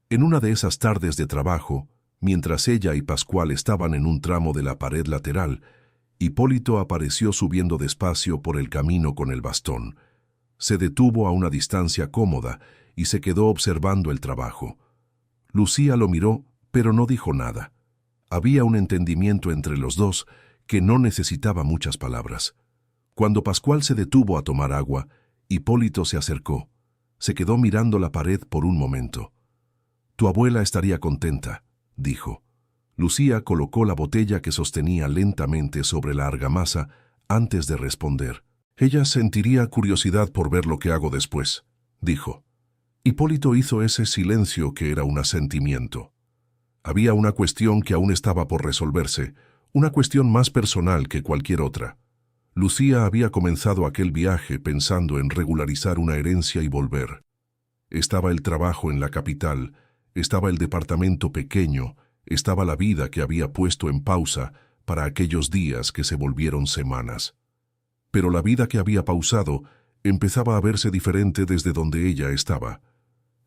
En una de esas tardes de trabajo, mientras ella y Pascual estaban en un tramo de la pared lateral, Hipólito apareció subiendo despacio por el camino con el bastón. Se detuvo a una distancia cómoda y se quedó observando el trabajo. Lucía lo miró, pero no dijo nada. Había un entendimiento entre los dos que no necesitaba muchas palabras. Cuando Pascual se detuvo a tomar agua, Hipólito se acercó. Se quedó mirando la pared por un momento. «Tu abuela estaría contenta», dijo. Lucía colocó la botella que sostenía lentamente sobre la argamasa antes de responder. «Ella sentiría curiosidad por ver lo que hago después», dijo. Hipólito hizo ese silencio que era un asentimiento. Había una cuestión que aún estaba por resolverse, una cuestión más personal que cualquier otra. Lucía había comenzado aquel viaje pensando en regularizar una herencia y volver. Estaba el trabajo en la capital, estaba el departamento pequeño, estaba la vida que había puesto en pausa para aquellos días que se volvieron semanas. Pero la vida que había pausado empezaba a verse diferente desde donde ella estaba.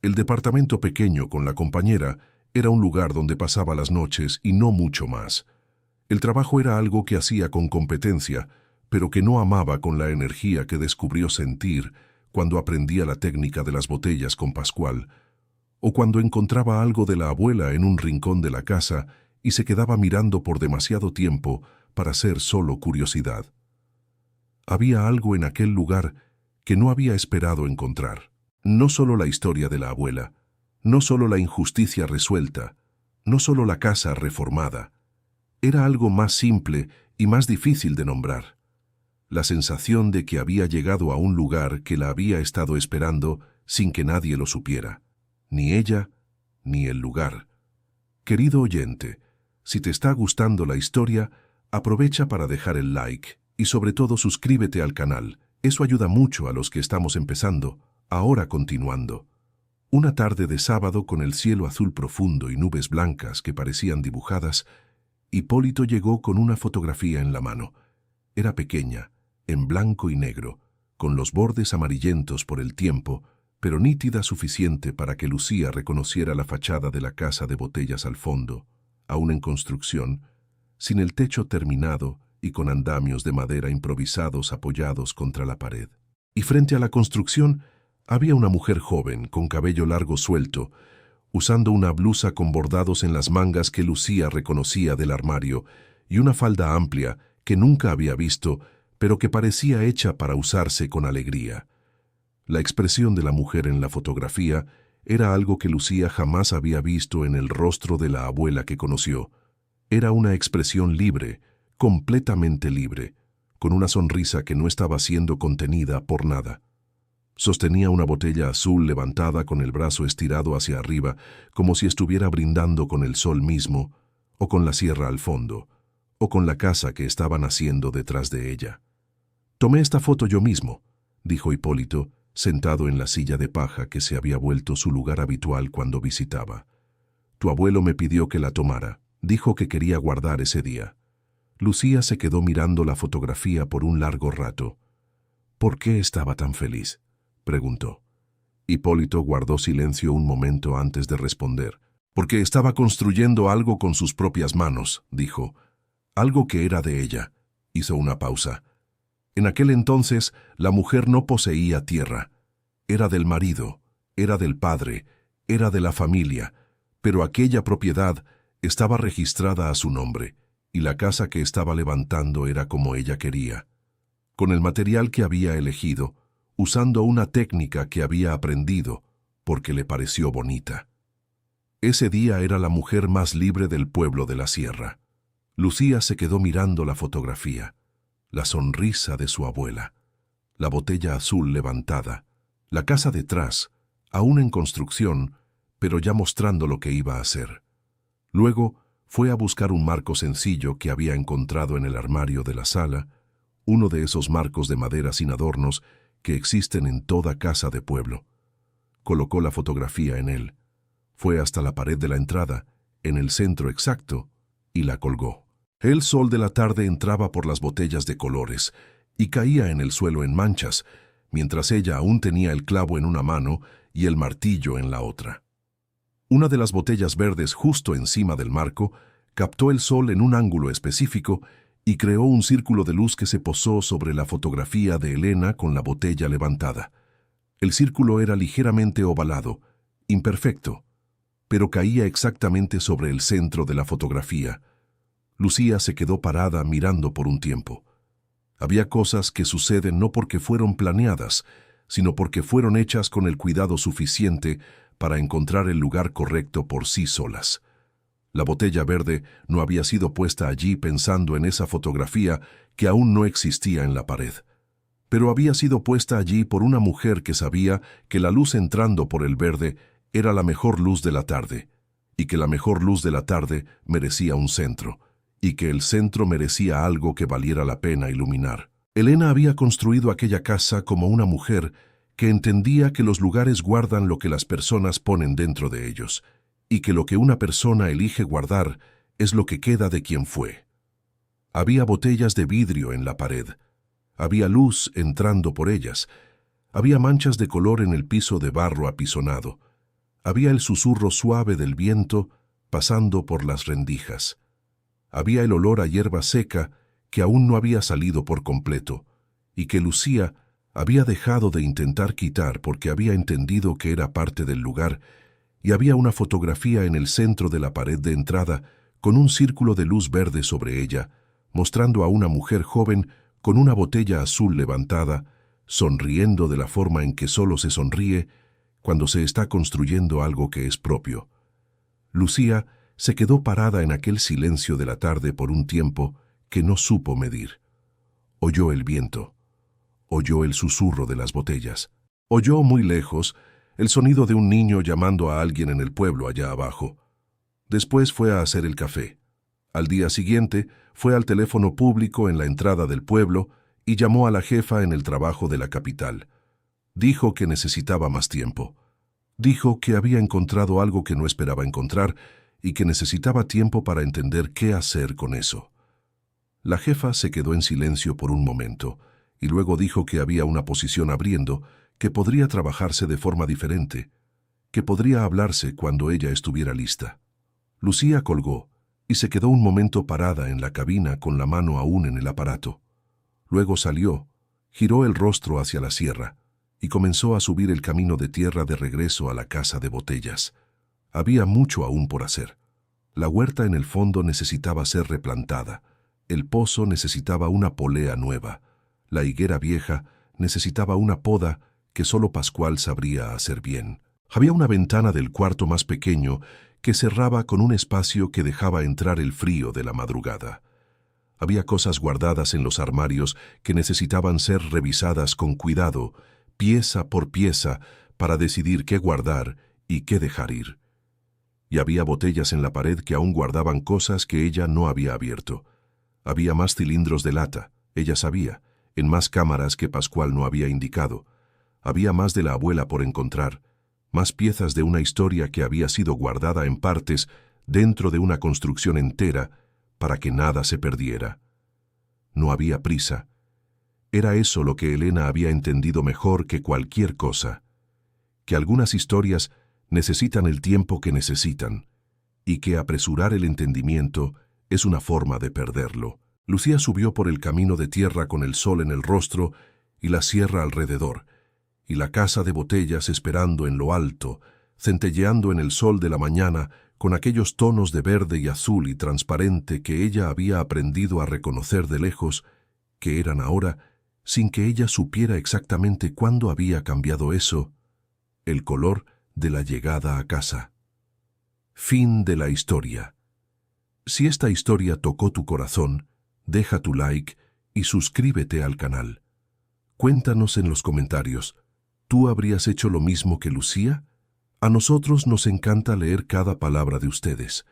El departamento pequeño con la compañera era un lugar donde pasaba las noches y no mucho más. El trabajo era algo que hacía con competencia, pero que no amaba con la energía que descubrió sentir cuando aprendía la técnica de las botellas con Pascual, o cuando encontraba algo de la abuela en un rincón de la casa y se quedaba mirando por demasiado tiempo para ser solo curiosidad. Había algo en aquel lugar que no había esperado encontrar. No solo la historia de la abuela, no solo la injusticia resuelta, no solo la casa reformada. Era algo más simple y más difícil de nombrar. La sensación de que había llegado a un lugar que la había estado esperando sin que nadie lo supiera. Ni ella, ni el lugar. Querido oyente, si te está gustando la historia, aprovecha para dejar el like y sobre todo suscríbete al canal. Eso ayuda mucho a los que estamos empezando. Ahora continuando. Una tarde de sábado con el cielo azul profundo y nubes blancas que parecían dibujadas, Hipólito llegó con una fotografía en la mano. Era pequeña, en blanco y negro, con los bordes amarillentos por el tiempo, pero nítida suficiente para que Lucía reconociera la fachada de la casa de botellas al fondo, aún en construcción, sin el techo terminado y con andamios de madera improvisados apoyados contra la pared. Y frente a la construcción había una mujer joven, con cabello largo suelto, usando una blusa con bordados en las mangas que Lucía reconocía del armario, y una falda amplia que nunca había visto, pero que parecía hecha para usarse con alegría. La expresión de la mujer en la fotografía era algo que Lucía jamás había visto en el rostro de la abuela que conoció. Era una expresión libre, completamente libre, con una sonrisa que no estaba siendo contenida por nada. Sostenía una botella azul levantada con el brazo estirado hacia arriba, como si estuviera brindando con el sol mismo, o con la sierra al fondo, o con la casa que estaba naciendo detrás de ella. «Tomé esta foto yo mismo», dijo Hipólito, sentado en la silla de paja que se había vuelto su lugar habitual cuando visitaba. «Tu abuelo me pidió que la tomara. Dijo que quería guardar ese día». Lucía se quedó mirando la fotografía por un largo rato. «¿Por qué estaba tan feliz?», preguntó. Hipólito guardó silencio un momento antes de responder. «Porque estaba construyendo algo con sus propias manos», dijo. «Algo que era de ella». Hizo una pausa. En aquel entonces, la mujer no poseía tierra. Era del marido, era del padre, era de la familia, pero aquella propiedad estaba registrada a su nombre, y la casa que estaba levantando era como ella quería. Con el material que había elegido, usando una técnica que había aprendido, porque le pareció bonita. Ese día era la mujer más libre del pueblo de la sierra. Lucía se quedó mirando la fotografía, la sonrisa de su abuela, la botella azul levantada, la casa detrás, aún en construcción, pero ya mostrando lo que iba a hacer. Luego fue a buscar un marco sencillo que había encontrado en el armario de la sala, uno de esos marcos de madera sin adornos que existen en toda casa de pueblo. Colocó la fotografía en él, fue hasta la pared de la entrada, en el centro exacto, y la colgó. El sol de la tarde entraba por las botellas de colores y caía en el suelo en manchas, mientras ella aún tenía el clavo en una mano y el martillo en la otra. Una de las botellas verdes justo encima del marco captó el sol en un ángulo específico y creó un círculo de luz que se posó sobre la fotografía de Elena con la botella levantada. El círculo era ligeramente ovalado, imperfecto, pero caía exactamente sobre el centro de la fotografía. Lucía se quedó parada mirando por un tiempo. Había cosas que suceden no porque fueron planeadas, sino porque fueron hechas con el cuidado suficiente para encontrar el lugar correcto por sí solas. La botella verde no había sido puesta allí pensando en esa fotografía que aún no existía en la pared, pero había sido puesta allí por una mujer que sabía que la luz entrando por el verde era la mejor luz de la tarde, y que la mejor luz de la tarde merecía un centro, y que el centro merecía algo que valiera la pena iluminar. Elena había construido aquella casa como una mujer que entendía que los lugares guardan lo que las personas ponen dentro de ellos, y que lo que una persona elige guardar es lo que queda de quien fue. Había botellas de vidrio en la pared, había luz entrando por ellas, había manchas de color en el piso de barro apisonado, había el susurro suave del viento pasando por las rendijas. Había el olor a hierba seca que aún no había salido por completo y que Lucía había dejado de intentar quitar porque había entendido que era parte del lugar, y había una fotografía en el centro de la pared de entrada con un círculo de luz verde sobre ella, mostrando a una mujer joven con una botella azul levantada, sonriendo de la forma en que solo se sonríe cuando se está construyendo algo que es propio. Lucía se quedó parada en aquel silencio de la tarde por un tiempo que no supo medir. Oyó el viento, oyó el susurro de las botellas, oyó muy lejos el sonido de un niño llamando a alguien en el pueblo allá abajo. Después fue a hacer el café. Al día siguiente fue al teléfono público en la entrada del pueblo y llamó a la jefa en el trabajo de la capital. Dijo que necesitaba más tiempo. Dijo que había encontrado algo que no esperaba encontrar y que necesitaba tiempo para entender qué hacer con eso. La jefa se quedó en silencio por un momento y luego dijo que había una posición abriendo que podría trabajarse de forma diferente, que podría hablarse cuando ella estuviera lista. Lucía colgó y se quedó un momento parada en la cabina con la mano aún en el aparato. Luego salió, giró el rostro hacia la sierra y comenzó a subir el camino de tierra de regreso a la casa de botellas. Había mucho aún por hacer. La huerta en el fondo necesitaba ser replantada, el pozo necesitaba una polea nueva, la higuera vieja necesitaba una poda que solo Pascual sabría hacer bien. Había una ventana del cuarto más pequeño que cerraba con un espacio que dejaba entrar el frío de la madrugada. Había cosas guardadas en los armarios que necesitaban ser revisadas con cuidado, pieza por pieza, para decidir qué guardar y qué dejar ir. Y había botellas en la pared que aún guardaban cosas que ella no había abierto. Había más cilindros de lata, ella sabía, en más cámaras que Pascual no había indicado. Había más de la abuela por encontrar, más piezas de una historia que había sido guardada en partes dentro de una construcción entera para que nada se perdiera. No había prisa. Era eso lo que Elena había entendido mejor que cualquier cosa, que algunas historias necesitan el tiempo que necesitan, y que apresurar el entendimiento es una forma de perderlo. Lucía subió por el camino de tierra con el sol en el rostro y la sierra alrededor, y la casa de botellas esperando en lo alto, centelleando en el sol de la mañana con aquellos tonos de verde y azul y transparente que ella había aprendido a reconocer de lejos, que eran ahora, sin que ella supiera exactamente cuándo había cambiado eso, el color de la llegada a casa. Fin de la historia. Si esta historia tocó tu corazón, deja tu like y suscríbete al canal. Cuéntanos en los comentarios, ¿tú habrías hecho lo mismo que Lucía? A nosotros nos encanta leer cada palabra de ustedes.